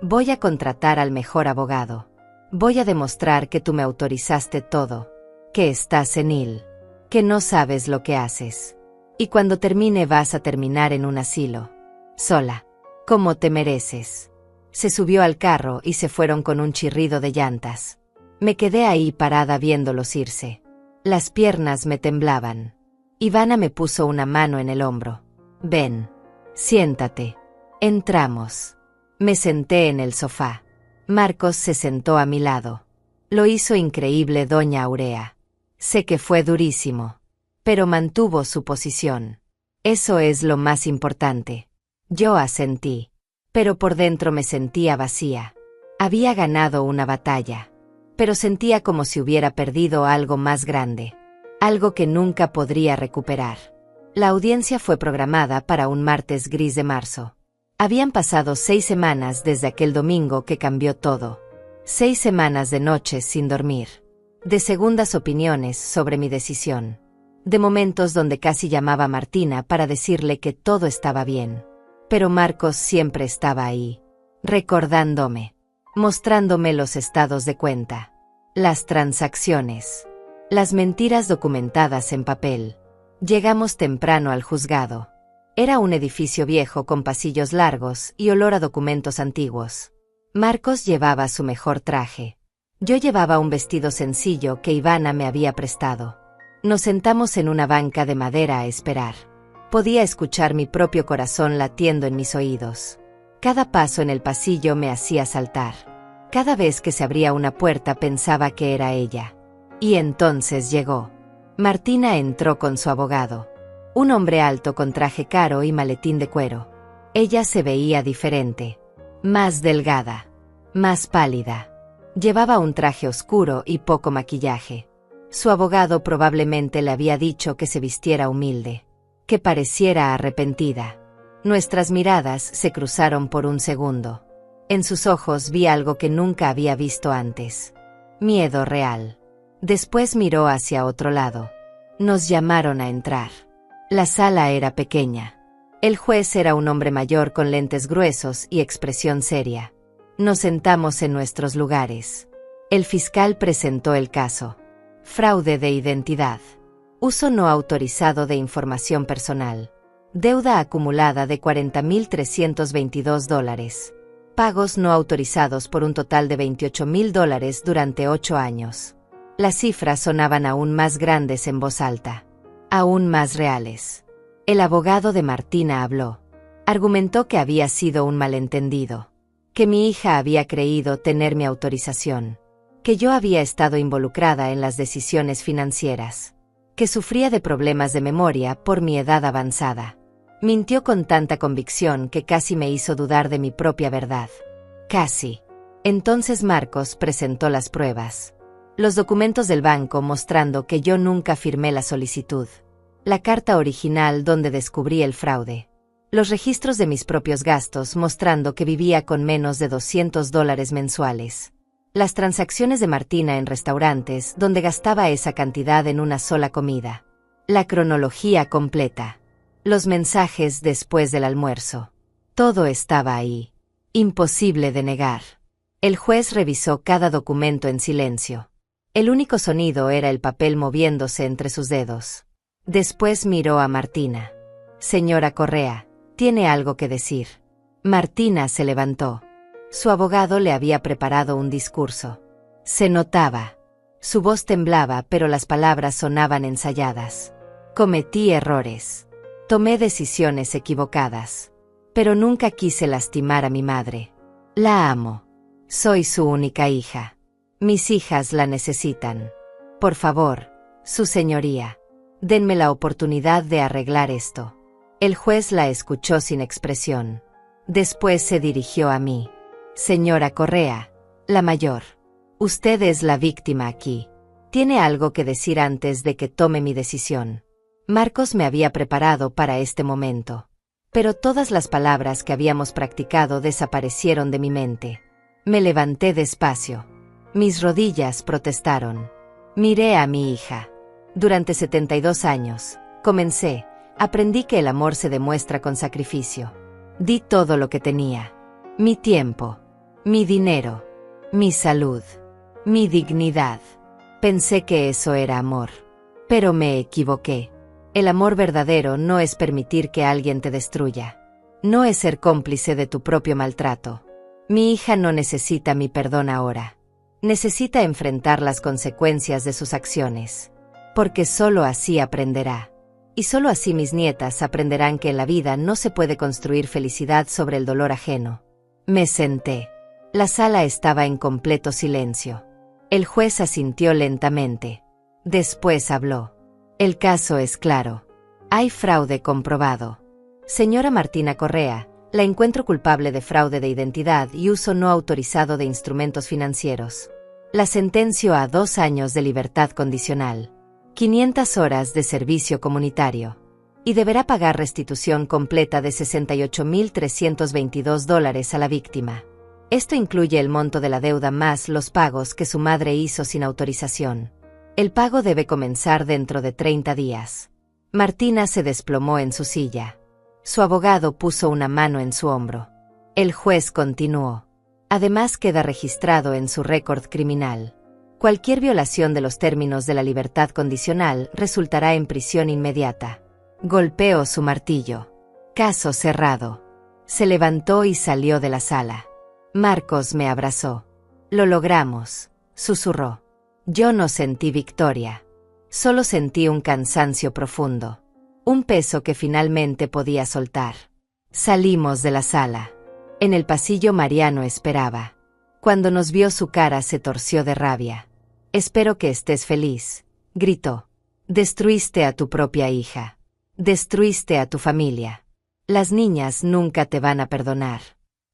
Voy a contratar al mejor abogado. Voy a demostrar que tú me autorizaste todo. Que estás senil. Que no sabes lo que haces. Y cuando termine vas a terminar en un asilo. Sola. Como te mereces. Se subió al carro y se fueron con un chirrido de llantas. Me quedé ahí parada viéndolos irse. Las piernas me temblaban. Ivana me puso una mano en el hombro. Ven. Siéntate. Entramos. Me senté en el sofá. Marcos se sentó a mi lado. Lo hizo increíble doña Aurea. Sé que fue durísimo. Pero mantuvo su posición. Eso es lo más importante. Yo asentí. Pero por dentro me sentía vacía. Había ganado una batalla. Pero sentía como si hubiera perdido algo más grande. Algo que nunca podría recuperar. La audiencia fue programada para un martes gris de marzo. Habían pasado 6 semanas desde aquel domingo que cambió todo. 6 semanas de noches sin dormir. De segundas opiniones sobre mi decisión. De momentos donde casi llamaba a Martina para decirle que todo estaba bien. Pero Marcos siempre estaba ahí. Recordándome. Mostrándome los estados de cuenta. Las transacciones. Las mentiras documentadas en papel. Llegamos temprano al juzgado. Era un edificio viejo con pasillos largos y olor a documentos antiguos. Marcos llevaba su mejor traje. Yo llevaba un vestido sencillo que Ivana me había prestado. Nos sentamos en una banca de madera a esperar. Podía escuchar mi propio corazón latiendo en mis oídos. Cada paso en el pasillo me hacía saltar. Cada vez que se abría una puerta pensaba que era ella. Y entonces llegó. Martina entró con su abogado. Un hombre alto con traje caro y maletín de cuero. Ella se veía diferente. Más delgada. Más pálida. Llevaba un traje oscuro y poco maquillaje. Su abogado probablemente le había dicho que se vistiera humilde. Que pareciera arrepentida. Nuestras miradas se cruzaron por un segundo. En sus ojos vi algo que nunca había visto antes. Miedo real. Después miró hacia otro lado. Nos llamaron a entrar. La sala era pequeña. El juez era un hombre mayor con lentes gruesos y expresión seria. Nos sentamos en nuestros lugares. El fiscal presentó el caso. Fraude de identidad. Uso no autorizado de información personal. Deuda acumulada de $40,322. Pagos no autorizados por un total de $28,000 durante 8 años. Las cifras sonaban aún más grandes en voz alta. Aún más reales. El abogado de Martina habló. Argumentó que había sido un malentendido. Que mi hija había creído tener mi autorización. Que yo había estado involucrada en las decisiones financieras. Que sufría de problemas de memoria por mi edad avanzada. Mintió con tanta convicción que casi me hizo dudar de mi propia verdad. Casi. Entonces Marcos presentó las pruebas. Los documentos del banco mostrando que yo nunca firmé la solicitud. La carta original donde descubrí el fraude. Los registros de mis propios gastos mostrando que vivía con menos de $200 mensuales. Las transacciones de Martina en restaurantes donde gastaba esa cantidad en una sola comida. La cronología completa. Los mensajes después del almuerzo. Todo estaba ahí. Imposible de negar. El juez revisó cada documento en silencio. El único sonido era el papel moviéndose entre sus dedos. Después miró a Martina. Señora Correa, tiene algo que decir. Martina se levantó. Su abogado le había preparado un discurso. Se notaba. Su voz temblaba, pero las palabras sonaban ensayadas. Cometí errores. Tomé decisiones equivocadas. Pero nunca quise lastimar a mi madre. La amo. Soy su única hija. Mis hijas la necesitan. Por favor, su señoría, denme la oportunidad de arreglar esto. El juez la escuchó sin expresión. Después se dirigió a mí. Señora Correa, la mayor. Usted es la víctima aquí. ¿Tiene algo que decir antes de que tome mi decisión? Marcos me había preparado para este momento. Pero todas las palabras que habíamos practicado desaparecieron de mi mente. Me levanté despacio. Mis rodillas protestaron. Miré a mi hija. Durante 72 años, aprendí que el amor se demuestra con sacrificio. Di todo lo que tenía. Mi tiempo, mi dinero, mi salud, mi dignidad. Pensé que eso era amor. Pero me equivoqué. El amor verdadero no es permitir que alguien te destruya. No es ser cómplice de tu propio maltrato. Mi hija no necesita mi perdón ahora. Necesita enfrentar las consecuencias de sus acciones. Porque solo así aprenderá. Y solo así mis nietas aprenderán que en la vida no se puede construir felicidad sobre el dolor ajeno. Me senté. La sala estaba en completo silencio. El juez asintió lentamente. Después habló. El caso es claro. Hay fraude comprobado. Señora Martina Correa, la encuentro culpable de fraude de identidad y uso no autorizado de instrumentos financieros. La sentencio a 2 años de libertad condicional. 500 horas de servicio comunitario. Y deberá pagar restitución completa de $68,322 a la víctima. Esto incluye el monto de la deuda más los pagos que su madre hizo sin autorización. El pago debe comenzar dentro de 30 días. Martina se desplomó en su silla. Su abogado puso una mano en su hombro. El juez continuó. Además queda registrado en su récord criminal. Cualquier violación de los términos de la libertad condicional resultará en prisión inmediata. Golpeó su martillo. Caso cerrado. Se levantó y salió de la sala. Marcos me abrazó. Lo logramos, susurró. Yo no sentí victoria. Solo sentí un cansancio profundo. Un peso que finalmente podía soltar. Salimos de la sala. En el pasillo Mariano esperaba. Cuando nos vio su cara se torció de rabia. Espero que estés feliz, gritó. Destruiste a tu propia hija. Destruiste a tu familia. Las niñas nunca te van a perdonar.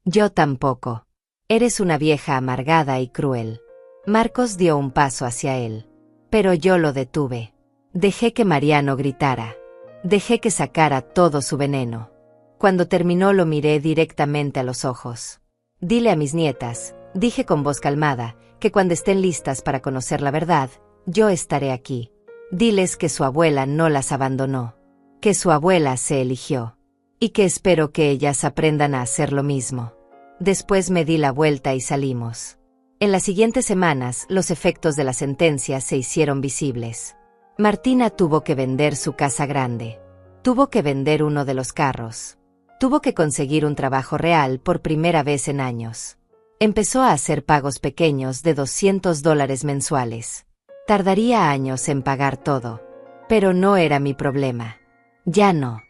Yo tampoco. Eres una vieja amargada y cruel. Marcos dio un paso hacia él. Pero yo lo detuve. Dejé que Mariano gritara. Dejé que sacara todo su veneno. Cuando terminó lo miré directamente a los ojos. Dile a mis nietas, dije con voz calmada, que cuando estén listas para conocer la verdad, yo estaré aquí. Diles que su abuela no las abandonó. Que su abuela se eligió. Y que espero que ellas aprendan a hacer lo mismo. Después me di la vuelta y salimos. En las siguientes semanas, los efectos de la sentencia se hicieron visibles. Martina tuvo que vender su casa grande. Tuvo que vender uno de los carros. Tuvo que conseguir un trabajo real por primera vez en años. Empezó a hacer pagos pequeños de $200 mensuales. Tardaría años en pagar todo. Pero no era mi problema. Ya no.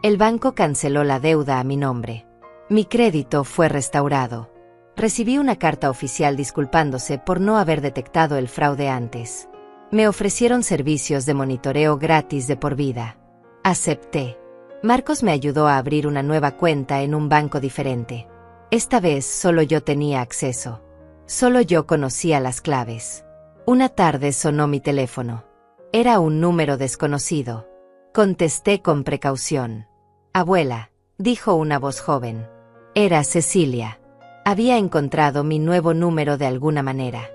El banco canceló la deuda a mi nombre. Mi crédito fue restaurado. Recibí una carta oficial disculpándose por no haber detectado el fraude antes. Me ofrecieron servicios de monitoreo gratis de por vida. Acepté. Marcos me ayudó a abrir una nueva cuenta en un banco diferente. Esta vez solo yo tenía acceso. Solo yo conocía las claves. Una tarde sonó mi teléfono. Era un número desconocido. Contesté con precaución. Abuela, dijo una voz joven. Era Cecilia. Había encontrado mi nuevo número de alguna manera.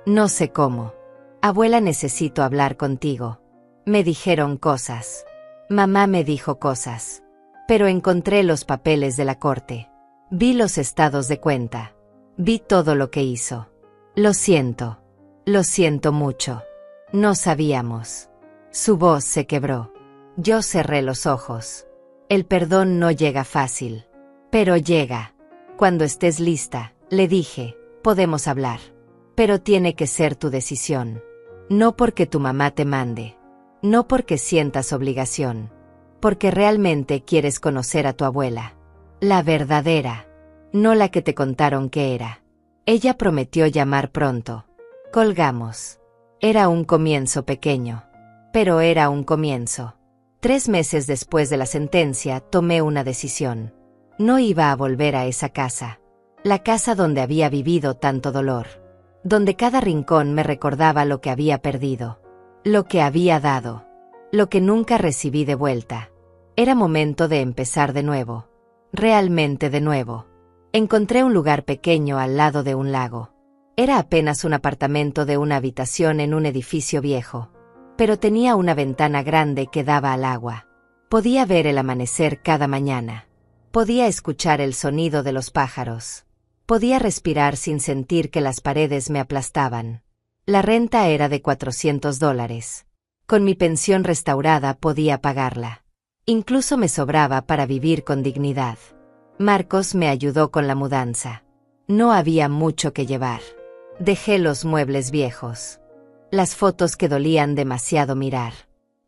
No sé cómo. Abuela, necesito hablar contigo. Me dijeron cosas. Mamá me dijo cosas. Pero encontré los papeles de la corte. Vi los estados de cuenta. Vi todo lo que hizo. Lo siento. Lo siento mucho. No sabíamos. Su voz se quebró. Yo cerré los ojos. El perdón no llega fácil. Pero llega. Cuando estés lista, le dije, podemos hablar. Pero tiene que ser tu decisión. No porque tu mamá te mande. No porque sientas obligación. Porque realmente quieres conocer a tu abuela. La verdadera. No la que te contaron que era. Ella prometió llamar pronto. Colgamos. Era un comienzo pequeño. Pero era un comienzo. 3 meses después de la sentencia, tomé una decisión. No iba a volver a esa casa. La casa donde había vivido tanto dolor. Donde cada rincón me recordaba lo que había perdido. Lo que había dado. Lo que nunca recibí de vuelta. Era momento de empezar de nuevo. Realmente de nuevo. Encontré un lugar pequeño al lado de un lago. Era apenas un apartamento de una habitación en un edificio viejo. Pero tenía una ventana grande que daba al agua. Podía ver el amanecer cada mañana. Podía escuchar el sonido de los pájaros. Podía respirar sin sentir que las paredes me aplastaban. La renta era de $400. Con mi pensión restaurada podía pagarla. Incluso me sobraba para vivir con dignidad. Marcos me ayudó con la mudanza. No había mucho que llevar. Dejé los muebles viejos. Las fotos que dolían demasiado mirar.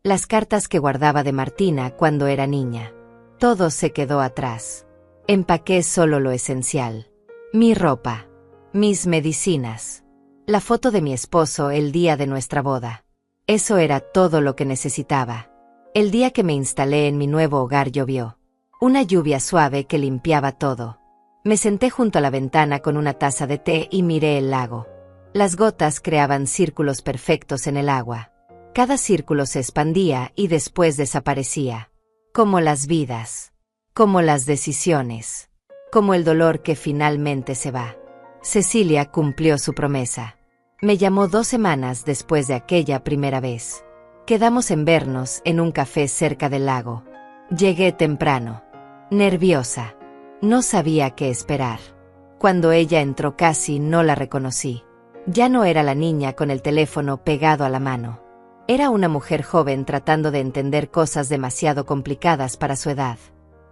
Las cartas que guardaba de Martina cuando era niña. Todo se quedó atrás. Empaqué solo lo esencial. Mi ropa. Mis medicinas. La foto de mi esposo el día de nuestra boda. Eso era todo lo que necesitaba. El día que me instalé en mi nuevo hogar llovió. Una lluvia suave que limpiaba todo. Me senté junto a la ventana con una taza de té y miré el lago. Las gotas creaban círculos perfectos en el agua. Cada círculo se expandía y después desaparecía. Como las vidas. Como las decisiones. Como el dolor que finalmente se va. Cecilia cumplió su promesa. Me llamó 2 semanas después de aquella primera vez. Quedamos en vernos en un café cerca del lago. Llegué temprano. Nerviosa. No sabía qué esperar. Cuando ella entró casi no la reconocí. Ya no era la niña con el teléfono pegado a la mano. Era una mujer joven tratando de entender cosas demasiado complicadas para su edad.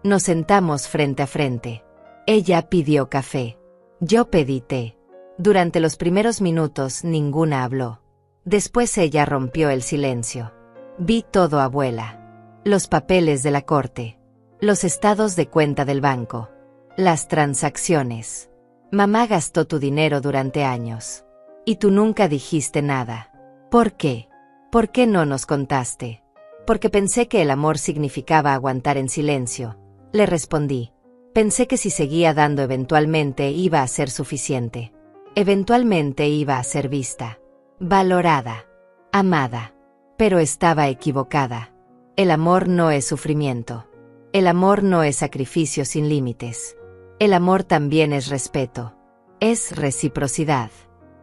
Nos sentamos frente a frente. Ella pidió café. Yo pedí té. Durante los primeros minutos ninguna habló. Después ella rompió el silencio. Vi todo, abuela. Los papeles de la corte. Los estados de cuenta del banco. Las transacciones. Mamá gastó tu dinero durante años. Y tú nunca dijiste nada. ¿Por qué? ¿Por qué no nos contaste? Porque pensé que el amor significaba aguantar en silencio. Le respondí. Pensé que si seguía dando eventualmente iba a ser suficiente. Eventualmente iba a ser vista. Valorada. Amada. Pero estaba equivocada. El amor no es sufrimiento. El amor no es sacrificio sin límites. El amor también es respeto. Es reciprocidad.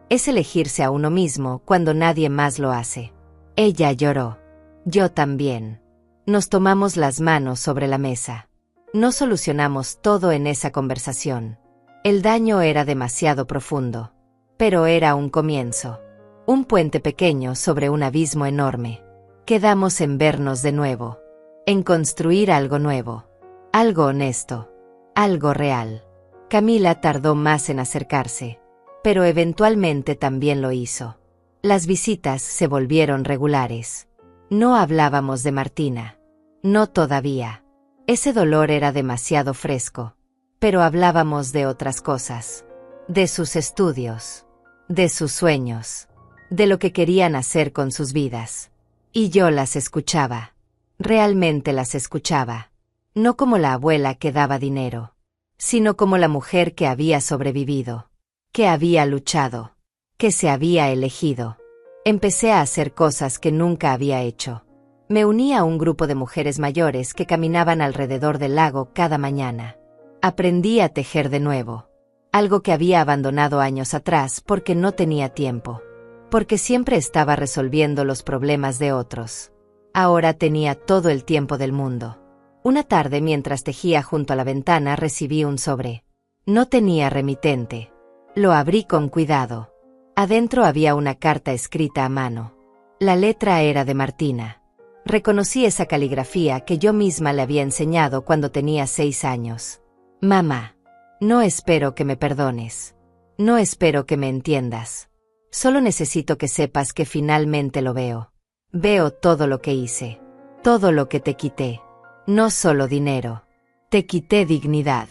Es elegirse a uno mismo cuando nadie más lo hace. Ella lloró. Yo también. Nos tomamos las manos sobre la mesa. No solucionamos todo en esa conversación. El daño era demasiado profundo. Pero era un comienzo. Un puente pequeño sobre un abismo enorme. Quedamos en vernos de nuevo. En construir algo nuevo. Algo honesto. Algo real. Camila tardó más en acercarse. Pero eventualmente también lo hizo. Las visitas se volvieron regulares. No hablábamos de Martina. No todavía. Ese dolor era demasiado fresco. Pero hablábamos de otras cosas. De sus estudios. De sus sueños. De lo que querían hacer con sus vidas. Y yo las escuchaba. Realmente las escuchaba. No como la abuela que daba dinero. Sino como la mujer que había sobrevivido. Que había luchado. Que se había elegido. Empecé a hacer cosas que nunca había hecho. Me uní a un grupo de mujeres mayores que caminaban alrededor del lago cada mañana. Aprendí a tejer de nuevo. Algo que había abandonado años atrás porque no tenía tiempo. Porque siempre estaba resolviendo los problemas de otros. Ahora tenía todo el tiempo del mundo. Una tarde mientras tejía junto a la ventana recibí un sobre. No tenía remitente. Lo abrí con cuidado. Adentro había una carta escrita a mano. La letra era de Martina. Reconocí esa caligrafía que yo misma le había enseñado cuando tenía 6 años. Mamá, no espero que me perdones. No espero que me entiendas. Solo necesito que sepas que finalmente lo veo. Veo todo lo que hice. Todo lo que te quité. No solo dinero. Te quité dignidad.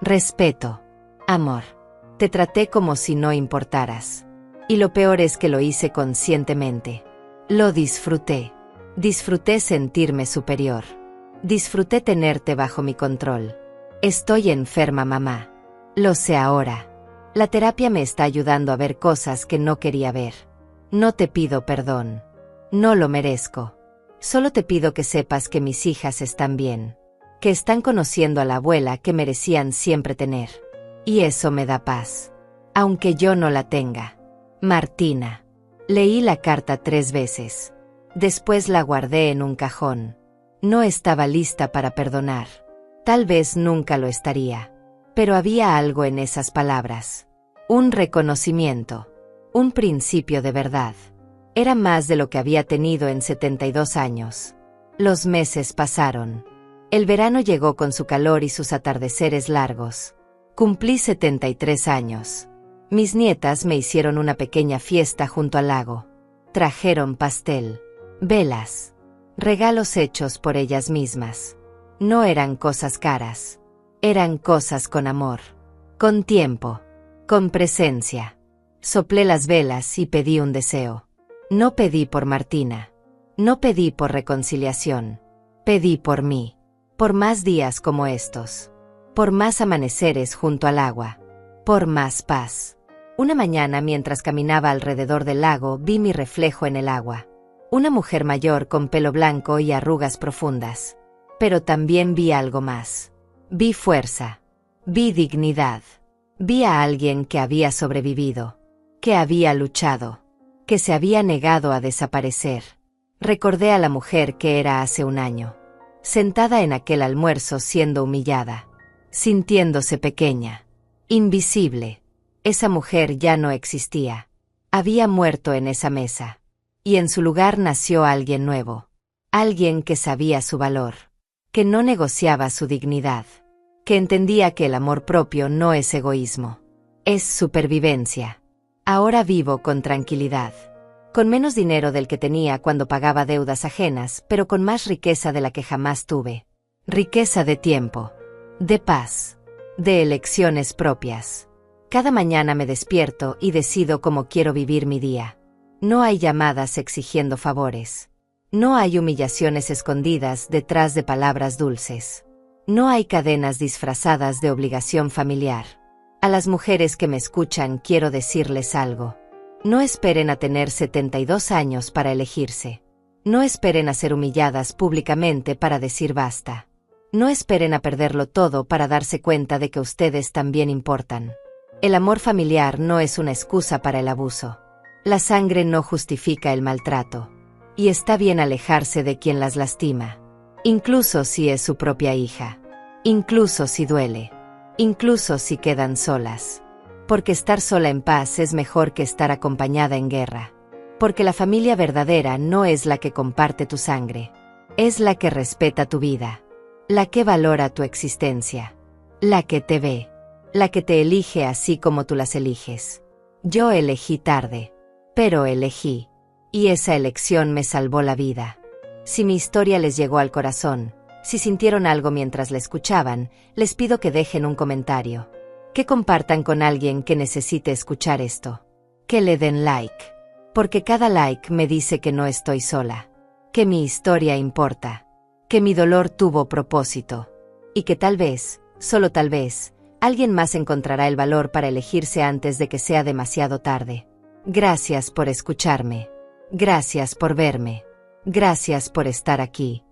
Respeto. Amor. Te traté como si no importaras. Y lo peor es que lo hice conscientemente. Lo disfruté. Disfruté sentirme superior. Disfruté tenerte bajo mi control. Estoy enferma, mamá. Lo sé ahora. La terapia me está ayudando a ver cosas que no quería ver. No te pido perdón. No lo merezco. Solo te pido que sepas que mis hijas están bien. Que están conociendo a la abuela que merecían siempre tener. Y eso me da paz. Aunque yo no la tenga. Martina. Leí la carta 3 veces. Después la guardé en un cajón. No estaba lista para perdonar. Tal vez nunca lo estaría. Pero había algo en esas palabras. Un reconocimiento. Un principio de verdad. Era más de lo que había tenido en 72 años. Los meses pasaron. El verano llegó con su calor y sus atardeceres largos. Cumplí 73 años. Mis nietas me hicieron una pequeña fiesta junto al lago. Trajeron pastel, velas, regalos hechos por ellas mismas. No eran cosas caras. Eran cosas con amor, con tiempo, con presencia. Soplé las velas y pedí un deseo. No pedí por Martina. No pedí por reconciliación. Pedí por mí. Por más días como estos. Por más amaneceres junto al agua. Por más paz. Una mañana, mientras caminaba alrededor del lago, vi mi reflejo en el agua. Una mujer mayor con pelo blanco y arrugas profundas. Pero también vi algo más. Vi fuerza. Vi dignidad. Vi a alguien que había sobrevivido. Que había luchado. Que se había negado a desaparecer. Recordé a la mujer que era hace un año. Sentada en aquel almuerzo siendo humillada. Sintiéndose pequeña. Invisible. Esa mujer ya no existía. Había muerto en esa mesa. Y en su lugar nació alguien nuevo. Alguien que sabía su valor. Que no negociaba su dignidad. Que entendía que el amor propio no es egoísmo. Es supervivencia. Ahora vivo con tranquilidad. Con menos dinero del que tenía cuando pagaba deudas ajenas, pero con más riqueza de la que jamás tuve. Riqueza de tiempo. De paz. De elecciones propias. Cada mañana me despierto y decido cómo quiero vivir mi día. No hay llamadas exigiendo favores. No hay humillaciones escondidas detrás de palabras dulces. No hay cadenas disfrazadas de obligación familiar. A las mujeres que me escuchan quiero decirles algo. No esperen a tener 72 años para elegirse. No esperen a ser humilladas públicamente para decir basta. No esperen a perderlo todo para darse cuenta de que ustedes también importan. El amor familiar no es una excusa para el abuso. La sangre no justifica el maltrato. Y está bien alejarse de quien las lastima. Incluso si es su propia hija. Incluso si duele. Incluso si quedan solas. Porque estar sola en paz es mejor que estar acompañada en guerra. Porque la familia verdadera no es la que comparte tu sangre. Es la que respeta tu vida. La que valora tu existencia. La que te ve. La que te elige así como tú las eliges. Yo elegí tarde. Pero elegí. Y esa elección me salvó la vida. Si mi historia les llegó al corazón, si sintieron algo mientras la escuchaban, les pido que dejen un comentario. Que compartan con alguien que necesite escuchar esto. Que le den like. Porque cada like me dice que no estoy sola. Que mi historia importa. Que mi dolor tuvo propósito. Y que tal vez, solo tal vez, alguien más encontrará el valor para elegirse antes de que sea demasiado tarde. Gracias por escucharme. Gracias por verme. Gracias por estar aquí.